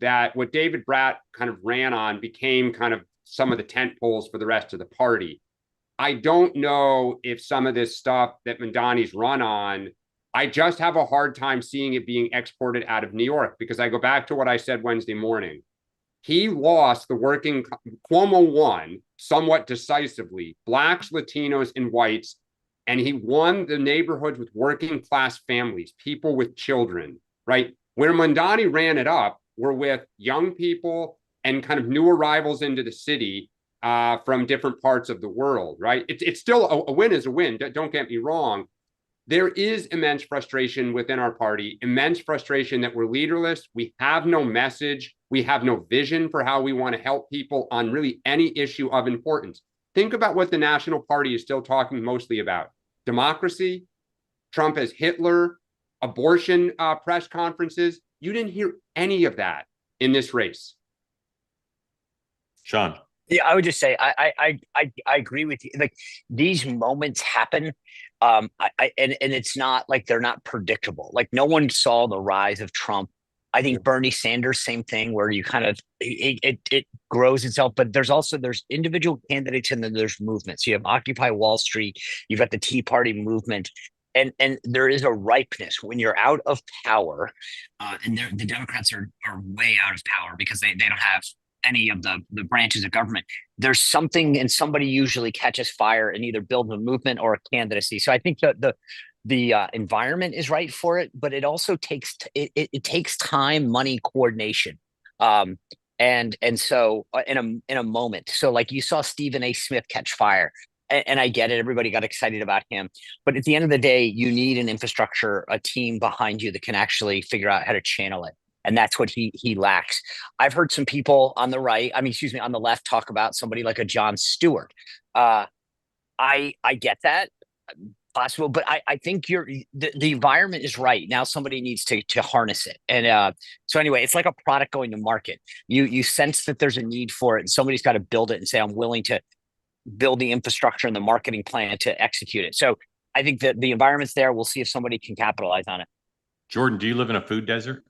that what David Bratt kind of ran on became kind of some of the tent poles for the rest of the party. I don't know if some of this stuff that Mamdani's run on I just have a hard time seeing it being exported out of New York, because I go back to what I said Wednesday morning. He lost the working, Cuomo won somewhat decisively, blacks, Latinos, and whites, and he won the neighborhoods with working class families, people with children, right? Where Mondani ran it up were with young people and kind of new arrivals into the city from different parts of the world, right? It's still a win is a win, don't get me wrong. There is immense frustration within our party, immense frustration that we're leaderless. We have no message. We have no vision for how we want to help people on really any issue of importance. Think about what the National Party is still talking mostly about. Democracy, Trump as Hitler, abortion press conferences. You didn't hear any of that in this race. Sean. Yeah, I would just say I agree with you. Like, these moments happen. And it's not like they're not predictable. Like, no one saw the rise of Trump. I think Bernie Sanders, same thing, where you kind of it grows itself. But there's individual candidates, and then there's movements. You have Occupy Wall Street, you've got the Tea Party movement, and there is a ripeness when you're out of power, and the Democrats are way out of power because they don't have any of the branches of government. There's something, and somebody usually catches fire and either builds a movement or a candidacy. So I think that the environment is right for it, but it also takes it takes time, money, coordination, and so in a moment. So like you saw Stephen A. Smith catch fire, and I get it. Everybody got excited about him, but at the end of the day, you need an infrastructure, a team behind you that can actually figure out how to channel it. And that's what he lacks. I've heard some people on the right, on the left, talk about somebody like a Jon Stewart. I get that, possible, but I think the environment is right. Now somebody needs to harness it. And so anyway, it's like a product going to market. You sense that there's a need for it, and somebody's got to build it and say, I'm willing to build the infrastructure and the marketing plan to execute it. So I think that the environment's there. We'll see if somebody can capitalize on it. Jordan, do you live in a food desert?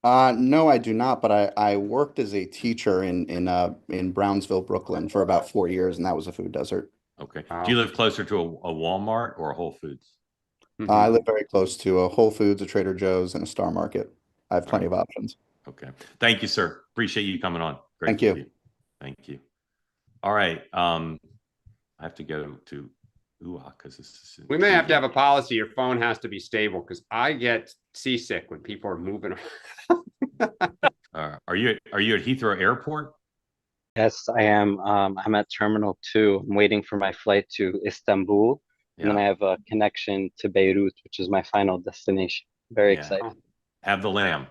No, I do not, but I worked as a teacher in Brownsville, Brooklyn for about 4 years, and that was a food desert. Okay. Wow. Do you live closer to a Walmart or a Whole Foods? I live very close to a Whole Foods, a Trader Joe's, and a Star Market. I have plenty of options. Okay. Thank you, sir. Appreciate you coming on. Great Thank to you. see Thank you. All right. I have to go to because We may have to have a policy. Your phone has to be stable, because I get seasick when people are moving around. Are you at Heathrow Airport? Yes, I am. I'm at Terminal 2. I'm waiting for my flight to Istanbul, and then I have a connection to Beirut, which is my final destination. Very excited. Have the lamb.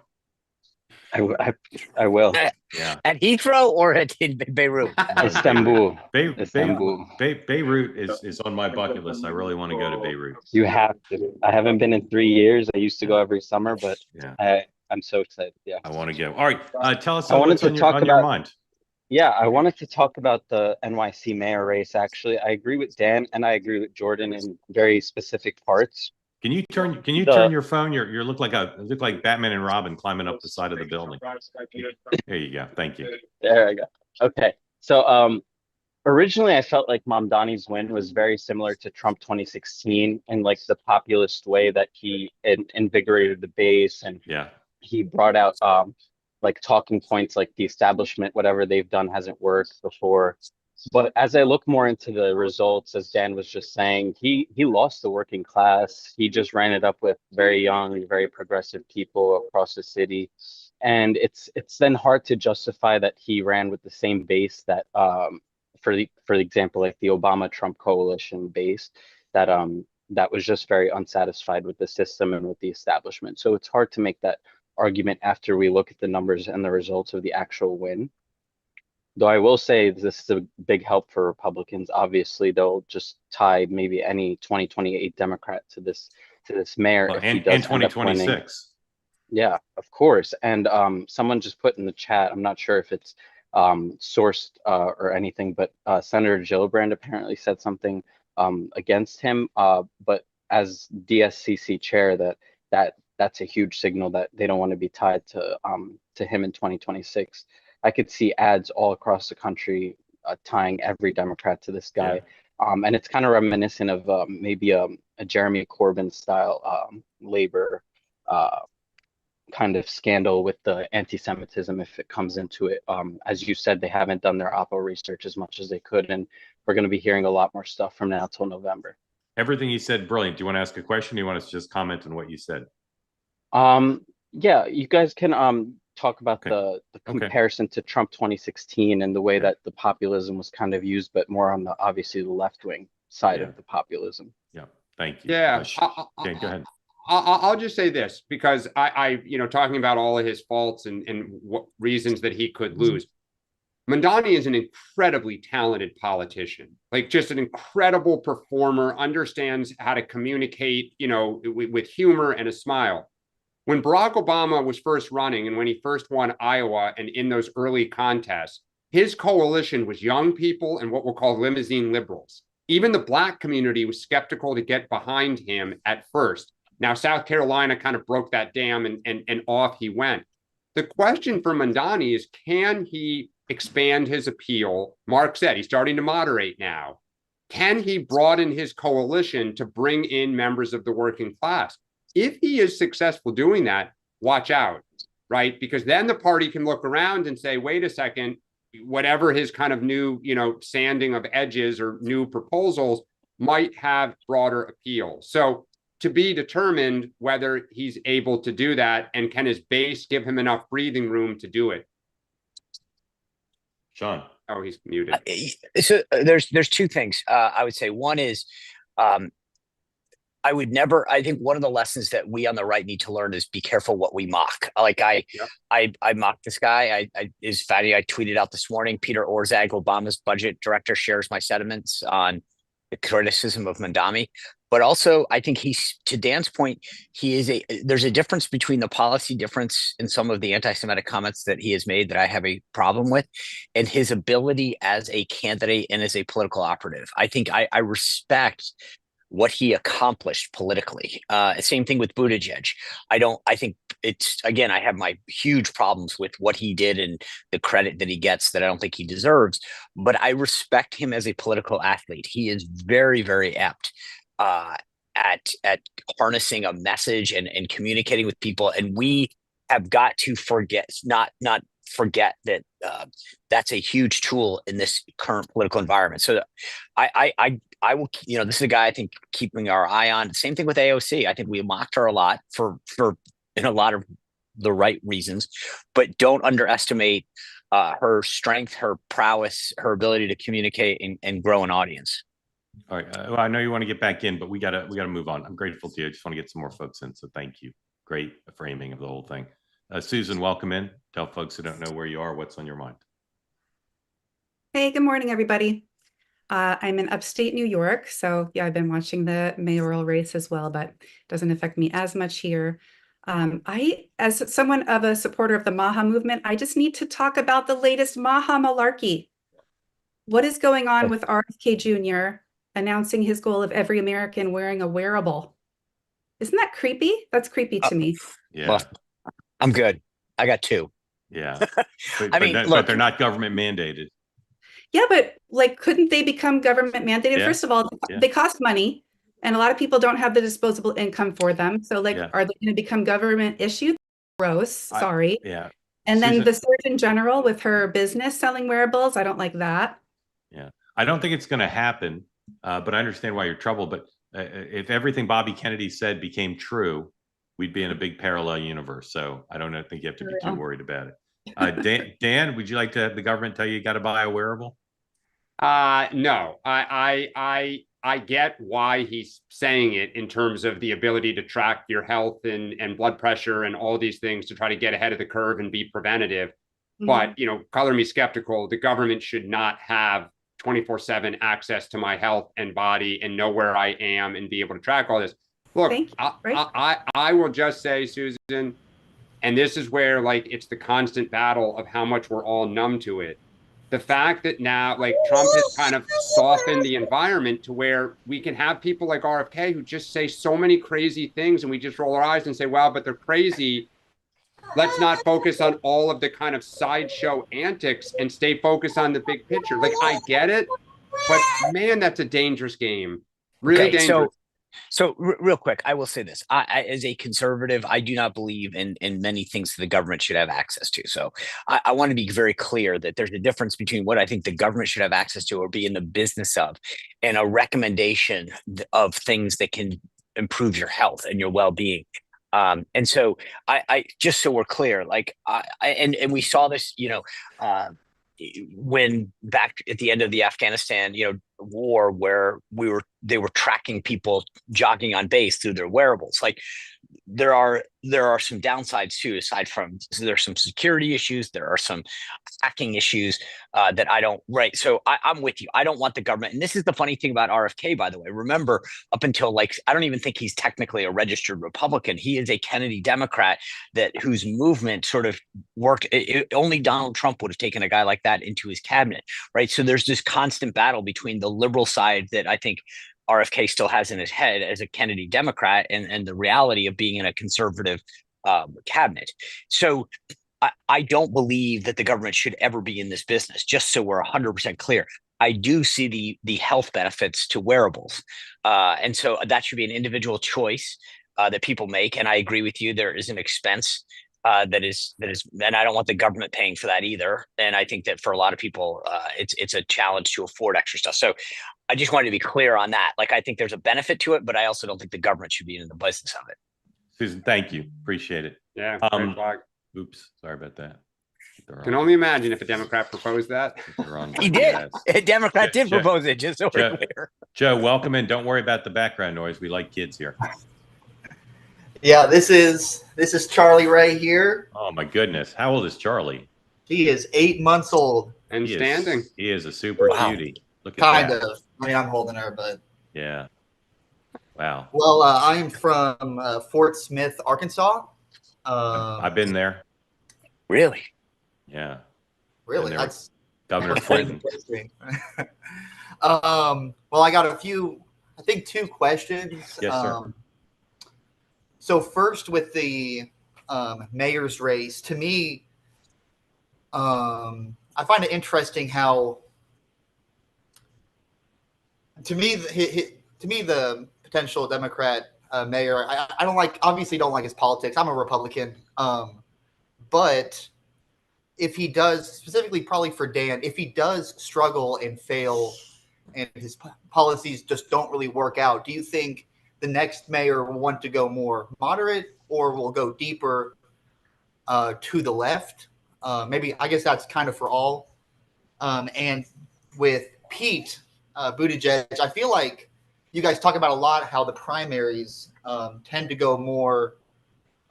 I will. Yeah. At Heathrow or in Beirut? Istanbul. Istanbul. Beirut is on my bucket list. I really want to go to Beirut. You have to. I haven't been in 3 years. I used to go every summer, but I'm so excited. Yeah. I want to go. All right. Tell us wanted what's to talk on your about- mind. Yeah, I wanted to talk about the NYC mayor race, actually. I agree with Dan and I agree with Jordan in very specific parts. Can you turn your phone? You look like Batman and Robin climbing up the side of the building. There you go. Thank you. There I go. Okay. So originally I felt like Mamdani's win was very similar to Trump 2016 in like the populist way that he invigorated the base, and he brought out like talking points like the establishment, whatever they've done hasn't worked before. But as I look more into the results, as Dan was just saying, he lost the working class. He just ran it up with very young, very progressive people across the city. And it's then hard to justify that he ran with the same base that, for example, like the Obama-Trump coalition base, that was just very unsatisfied with the system and with the establishment. So it's hard to make that argument after we look at the numbers and the results of the actual win. Though I will say this is a big help for Republicans. Obviously, they'll just tie maybe any 2028 Democrat to this mayor if he does end up winning. 2026. Yeah, of course. And someone just put in the chat, I'm not sure if it's sourced or anything, but Senator Gillibrand apparently said something against him. But as DSCC chair, that's a huge signal that they don't want to be tied to him in 2026. I could see ads all across the country tying every Democrat to this guy. And it's kind of reminiscent of maybe a Jeremy Corbyn style labor kind of scandal with the anti-Semitism if it comes into it. As you said, they haven't done their Oppo research as much as they could, and we're going to be hearing a lot more stuff from now till November. Everything you said, brilliant. Do you want to ask a question? Or do you want us to just comment on what you said? Yeah, you guys can talk about Okay. the comparison to Trump 2016 and the way that the populism was kind of used, but more on the obviously the left-wing side of the populism. Yeah, thank you. Yeah, Okay, go ahead. I'll just say this because talking about all of his faults and what reasons that he could lose. Mandani is an incredibly talented politician, like just an incredible performer, understands how to communicate, with humor and a smile. When Barack Obama was first running and when he first won Iowa and in those early contests, his coalition was young people and what we'll call limousine liberals. Even the Black community was skeptical to get behind him at first. Now, South Carolina kind of broke that dam and off he went. The question for Mandani is, can he expand his appeal? Mark said he's starting to moderate now. Can he broaden his coalition to bring in members of the working class? If he is successful doing that, watch out, right? Because then the party can look around and say, wait a second, whatever his kind of new, sanding of edges or new proposals might have broader appeal. So to be determined whether he's able to do that and can his base give him enough breathing room to do it. Sean. Oh, he's muted. So there's two things I would say. One is I think one of the lessons that we on the right need to learn is be careful what we mock. Like I mocked this guy. Is funny. I tweeted out this morning, Peter Orszag, Obama's budget director, shares my sentiments on the criticism of Mandani. But also, I think to Dan's point, there's a difference between the policy difference in some of the anti-Semitic comments that he has made that I have a problem with, and his ability as a candidate and as a political operative. I think I respect what he accomplished politically. Same thing with Buttigieg. I think again, I have my huge problems with what he did and the credit that he gets that I don't think he deserves, but I respect him as a political athlete. He is very, very apt at harnessing a message and communicating with people. And we have got to not forget that that's a huge tool in this current political environment. So I will, this is a guy I think keeping our eye on. Same thing with AOC. I think we mocked her a lot for in a lot of the right reasons, but don't underestimate her strength, her prowess, her ability to communicate and grow an audience. All right. Well, I know you want to get back in, but we gotta move on. I'm grateful to you. I just want to get some more folks in. So thank you. Great framing of the whole thing. Susan, welcome in. Tell folks who don't know where you are, what's on your mind. Hey, good morning, everybody. I'm in upstate New York. So yeah, I've been watching the mayoral race as well, but it doesn't affect me as much here. As someone of a supporter of the Maha movement, I just need to talk about the latest Maha malarkey. What is going on with RFK Jr. announcing his goal of every American wearing a wearable? Isn't that creepy? That's creepy to me. Yeah. Well, I'm good. I got two. Yeah. But, look, but they're not government mandated. Yeah, but couldn't they become government mandated? Yeah. First of all, they cost money and a lot of people don't have the disposable income for them. So are they going to become government issued? Gross. Sorry. Yeah. And then the Surgeon General with her business selling wearables. I don't like that. Yeah. I don't think it's going to happen, but I understand why you're troubled. But if everything Bobby Kennedy said became true, we'd be in a big parallel universe. So I don't think you have to be too worried about it. Dan, would you like to have the government tell you got to buy a wearable? No, I get why he's saying it in terms of the ability to track your health and blood pressure and all these things to try to get ahead of the curve and be preventative. Mm-hmm. But, color me skeptical. The government should not have 24/7 access to my health and body and know where I am and be able to track all this. Look, I will just say, Susan, and this is where it's the constant battle of how much we're all numb to it. The fact that now Trump has kind of softened the environment to where we can have people like RFK who just say so many crazy things and we just roll our eyes and say, wow, but they're crazy. Let's not focus on all of the kind of sideshow antics and stay focused on the big picture. I get it. But man, that's a dangerous game. Really Okay, dangerous. So real quick, I will say this: as a conservative, I do not believe in many things that the government should have access to. So I want to be very clear that there's a difference between what I think the government should have access to or be in the business of, and a recommendation of things that can improve your health and your well-being. And so I just so we're clear, like and we saw this, when back at the end of the Afghanistan, war, where they were tracking people jogging on base through their wearables. Like there are some downsides too, aside from, so there's some security issues, there are some hacking issues that I don't, right. So I'm with you. I don't want the government. And this is the funny thing about RFK, by the way. Remember, up until I don't even think he's technically a registered Republican. He is a Kennedy Democrat whose movement sort of worked. Only Donald Trump would have taken a guy like that into his cabinet, right? So there's this constant battle between the liberal side that I think RFK still has in his head as a Kennedy Democrat and the reality of being in a conservative cabinet. So I don't believe that the government should ever be in this business, just so we're 100% clear. I do see the health benefits to wearables. And so that should be an individual choice that people make. And I agree with you. There is an expense that is, and I don't want the government paying for that either. And I think that for a lot of people, it's a challenge to afford extra stuff. So I just wanted to be clear on that. Like, I think there's a benefit to it, but I also don't think the government should be in the business of it. Susan, thank you. Appreciate it. Yeah. great flag. Oops, sorry about that. Can only imagine if a Democrat proposed that. He did. A Democrat did Joe, propose it, just so we're clear. Joe, welcome in. Don't worry about the background noise. We like kids here. Yeah, this is Charlie right here. Oh my goodness. How old is Charlie? He is 8 months old. And standing. He is a super cutie. Look at Kind that. of. I mean, I'm holding her, but. Yeah. Wow. Well, I'm from Fort Smith, Arkansas. I've been there. Really? Yeah. Really? That's Governor Clinton. Well, I got I think 2 questions. Yes, sir. So first with the mayor's race, to me, I find it interesting how, to me, the potential Democrat mayor, I obviously don't like his politics. I'm a Republican. But if he does, specifically probably for Dan, if he does struggle and fail and his policies just don't really work out, do you think the next mayor will want to go more moderate or will go deeper to the left? Maybe, I guess that's kind of for all. And with Pete Buttigieg, I feel like you guys talk about a lot how the primaries tend to go more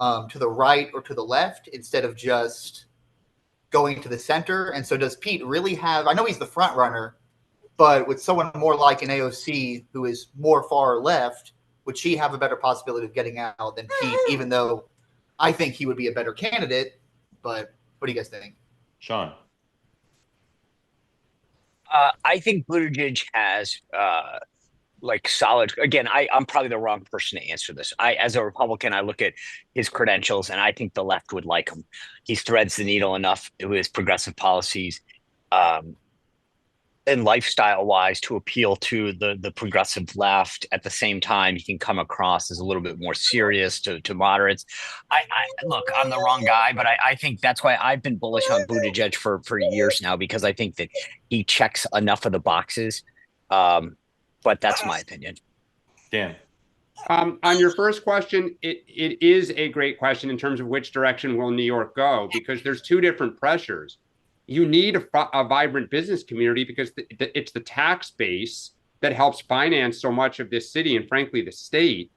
to the right or to the left instead of just going to the center. And so does Pete really have, I know he's the front runner, but with someone more like an AOC who is more far left, would she have a better possibility of getting out than Pete, even though I think he would be a better candidate? But what do you guys think? Sean. I think Buttigieg has solid. Again, I'm probably the wrong person to answer this. As a Republican, I look at his credentials, and I think the left would like him. He threads the needle enough with his progressive policies, and lifestyle-wise, to appeal to the progressive left. At the same time, he can come across as a little bit more serious to moderates. Look, I'm the wrong guy, but I think that's why I've been bullish on Buttigieg for years now, because I think that he checks enough of the boxes. But that's my opinion. Dan. On your first question, it is a great question in terms of which direction will New York go, because there's 2 different pressures. You need a vibrant business community because it's the tax base that helps finance so much of this city and, frankly, the state.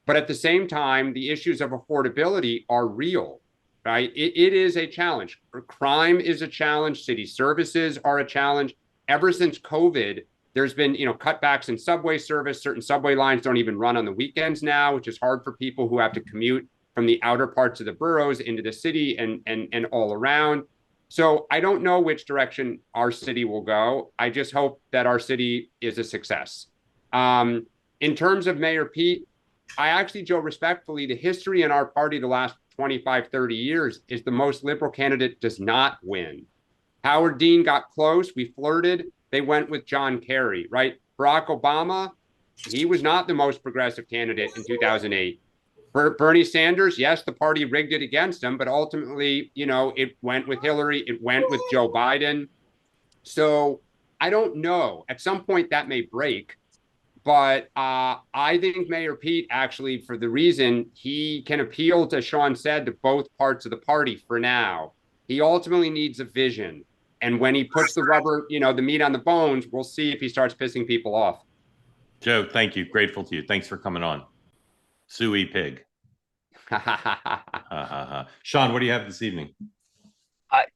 But at the same time, the issues of affordability are real, right? It is a challenge. Crime is a challenge. City services are a challenge. Ever since COVID, there's been, cutbacks in subway service. Certain subway lines don't even run on the weekends now, which is hard for people who have to commute from the outer parts of the boroughs into the city and all around. So I don't know which direction our city will go. I just hope that our city is a success. In terms of Mayor Pete, I actually, Joe, respectfully, the history in our party the last 25, 30 years is the most liberal candidate does not win. Howard Dean got close. We flirted. they went with John Kerry, right? Barack Obama, he was not the most progressive candidate in 2008. Bernie Sanders, yes, the party rigged it against him, but ultimately, you know, it went with Hillary, it went with Joe Biden. So I don't know. At some point that may break. But I think Mayor Pete actually, for the reason he can appeal, to Sean said, to both parts of the party for now. He ultimately needs a vision. And when he puts the rubber, you know, the meat on the bones, we'll see if he starts pissing people off. Joe, thank you. Grateful to you. Thanks for coming on. Suey pig. Sean, what do you have this evening?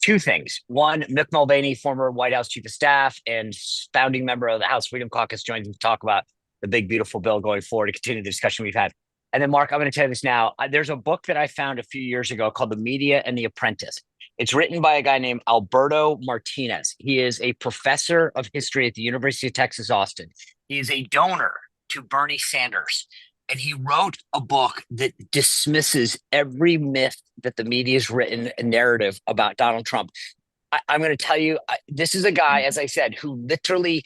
Two things. One, Mick Mulvaney, former White House Chief of Staff and founding member of the House Freedom Caucus, joins me to talk about the big, beautiful bill going forward to continue the discussion we've had. And then, Mark, I'm going to tell you this now. There's a book that I found a few years ago called The Media and the Apprentice. It's written by a guy named Alberto Martinez. He is a professor of history at the University of Texas, Austin. He is a donor to Bernie Sanders. And he wrote a book that dismisses every myth that the media's written a narrative about Donald Trump. I'm going to tell you, this is a guy, as I said, who literally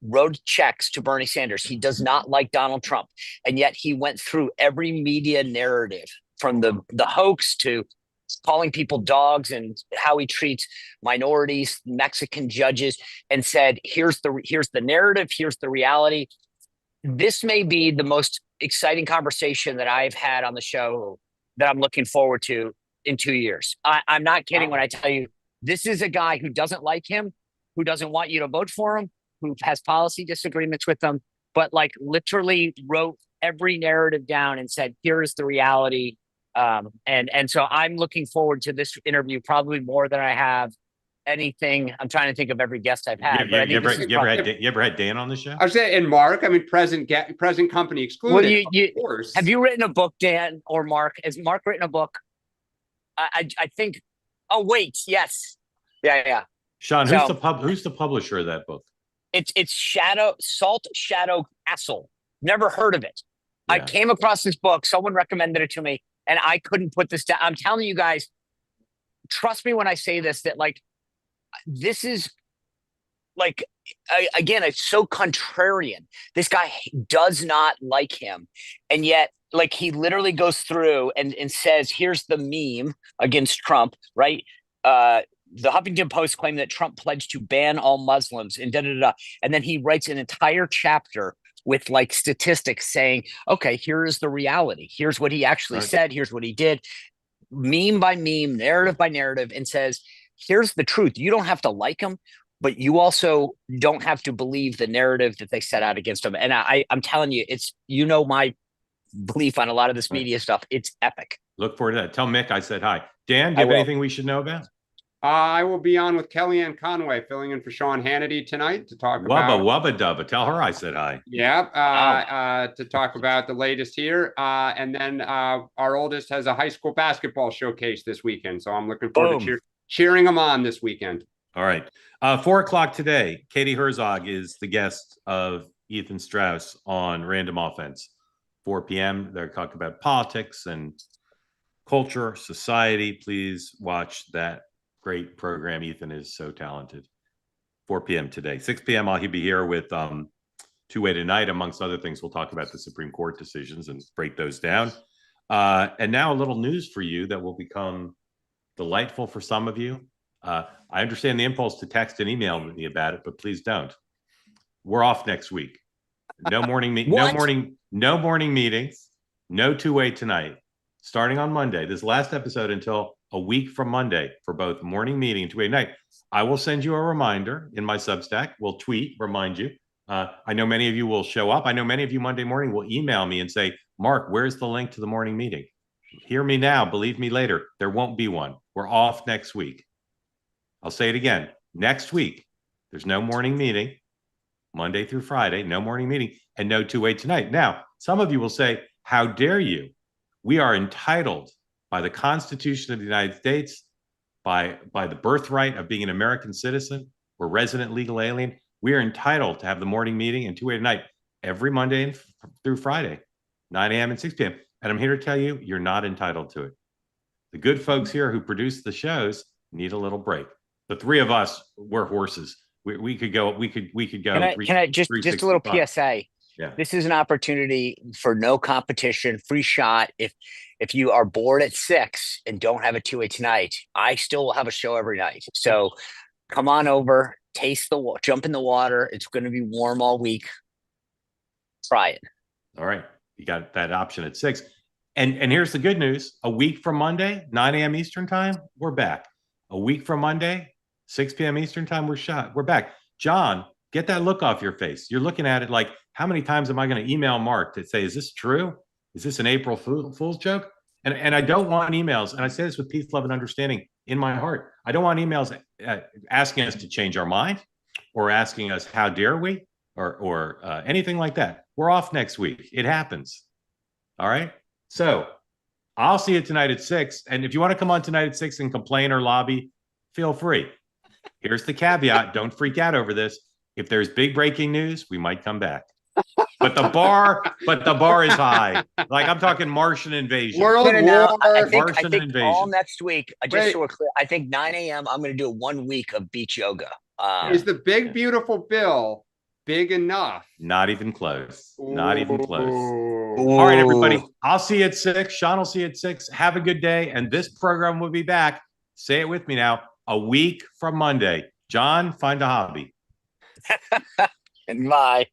wrote checks to Bernie Sanders. He does not like Donald Trump. And yet he went through every media narrative, from the hoax to calling people dogs and how he treats minorities, Mexican judges, and said, here's the narrative, here's the reality. This may be the most exciting conversation that I've had on the show that I'm looking forward to in 2 years. I'm not kidding when I tell you, this is a guy who doesn't like him, who doesn't want you to vote for him, who has policy disagreements with them, but like literally wrote every narrative down and said, here is the reality. And so I'm looking forward to this interview probably more than I have anything. I'm trying to think of every guest I've had. You ever had Dan on the show? I was saying, and Mark, I mean, present company excluded. Well, of course. Have you written a book, Dan or Mark? Has Mark written a book? I think. Oh wait, yes, yeah. Sean, who's the publisher of that book? It's Salt Shadow Castle. Never heard of it. Yeah. I came across this book. Someone recommended it to me, and I couldn't put this down. I'm telling you guys, trust me when I say this, that like, this is like, again, it's so contrarian. This guy does not like him. And yet, like, he literally goes through and says, here's the meme against Trump, right? The Huffington Post claimed that Trump pledged to ban all Muslims and da-da-da-da. And then he writes an entire chapter with like statistics saying, okay, here is the reality. Here's what he actually said. Here's what he did. Meme by meme, narrative by narrative, and says, here's the truth. You don't have to like him, but you also don't have to believe the narrative that they set out against him. And I'm telling you, it's, you know, my belief on a lot of this media stuff. It's epic. Look forward to that. Tell Mick I said hi. Dan, do you have anything we should know about? I will be on with Kellyanne Conway, filling in for Sean Hannity tonight to talk about Wubba Dubba. Tell her I said hi. Yeah, to talk about the latest here. And then our oldest has a high school basketball showcase this weekend. So I'm looking forward to cheering them on this weekend. All right. 4 o'clock today, Katie Herzog is the guest of Ethan Strauss on Random Offense. 4 p.m. They're talking about politics and culture, society. Please watch that great program. Ethan is so talented. 4 p.m. today. 6 p.m. I'll be here with Two-Way Tonight. Amongst other things, we'll talk about the Supreme Court decisions and break those down. And now a little news for you that will become delightful for some of you. I understand the impulse to text and email me about it, but please don't. We're off next week. No morning no morning meetings, no Two-Way Tonight. Starting on Monday, this last episode until a week from Monday for both morning meeting and Two-Way Night. I will send you a reminder in my Substack. We'll tweet, remind you. I know many of you will show up. I know many of you Monday morning will email me and say, Mark, where's the link to the morning meeting? Hear me now, believe me later. There won't be one. We're off next week. I'll say it again. Next week, there's no morning meeting, Monday through Friday, no morning meeting, and no Two-Way Tonight. Now, some of you will say, how dare you? We are entitled by the Constitution of the United States, by the birthright of being an American citizen or resident legal alien. We are entitled to have the morning meeting and Two-Way Tonight every Monday through Friday, 9 a.m. and 6 p.m. And I'm here to tell you, you're not entitled to it. The good folks here who produce the shows need a little break. The three of us, we're horses. We could go. We could go. Can I just a little 365. PSA? Yeah. This is an opportunity for no competition, free shot. If you are bored at 6 and don't have a 2-way tonight, I still will have a show every night. So come on over, jump in the water. It's going to be warm all week. Try it. All right. You got that option at 6. And here's the good news. A week from Monday, 9 a.m. Eastern time, we're back. A week from Monday, 6 p.m. Eastern time, we're back. John, get that look off your face. You're looking at it like, how many times am I going to email Mark to say, is this true? Is this an April Fool's joke? And I don't want emails. And I say this with peace, love, and understanding in my heart. I don't want emails asking us to change our mind or asking us, how dare we? Or anything like that. We're off next week. It happens. All right. So I'll see you tonight at 6. And if you want to come on tonight at 6 and complain or lobby, feel free. Here's the caveat. Don't freak out over this. If there's big breaking news, we might come back. But the bar is high. Like I'm talking Martian invasion. World War. I think invasion. all next week, just Wait. so we're clear, I think 9 a.m. I'm going to do 1 week of beach yoga. Is the big beautiful bill big enough? Not even close. Not even close. Ooh. All right, everybody. I'll see you at 6. Sean will see you at 6. Have a good day. And this program will be back. Say it with me now. A week from Monday. John, find a hobby. And bye.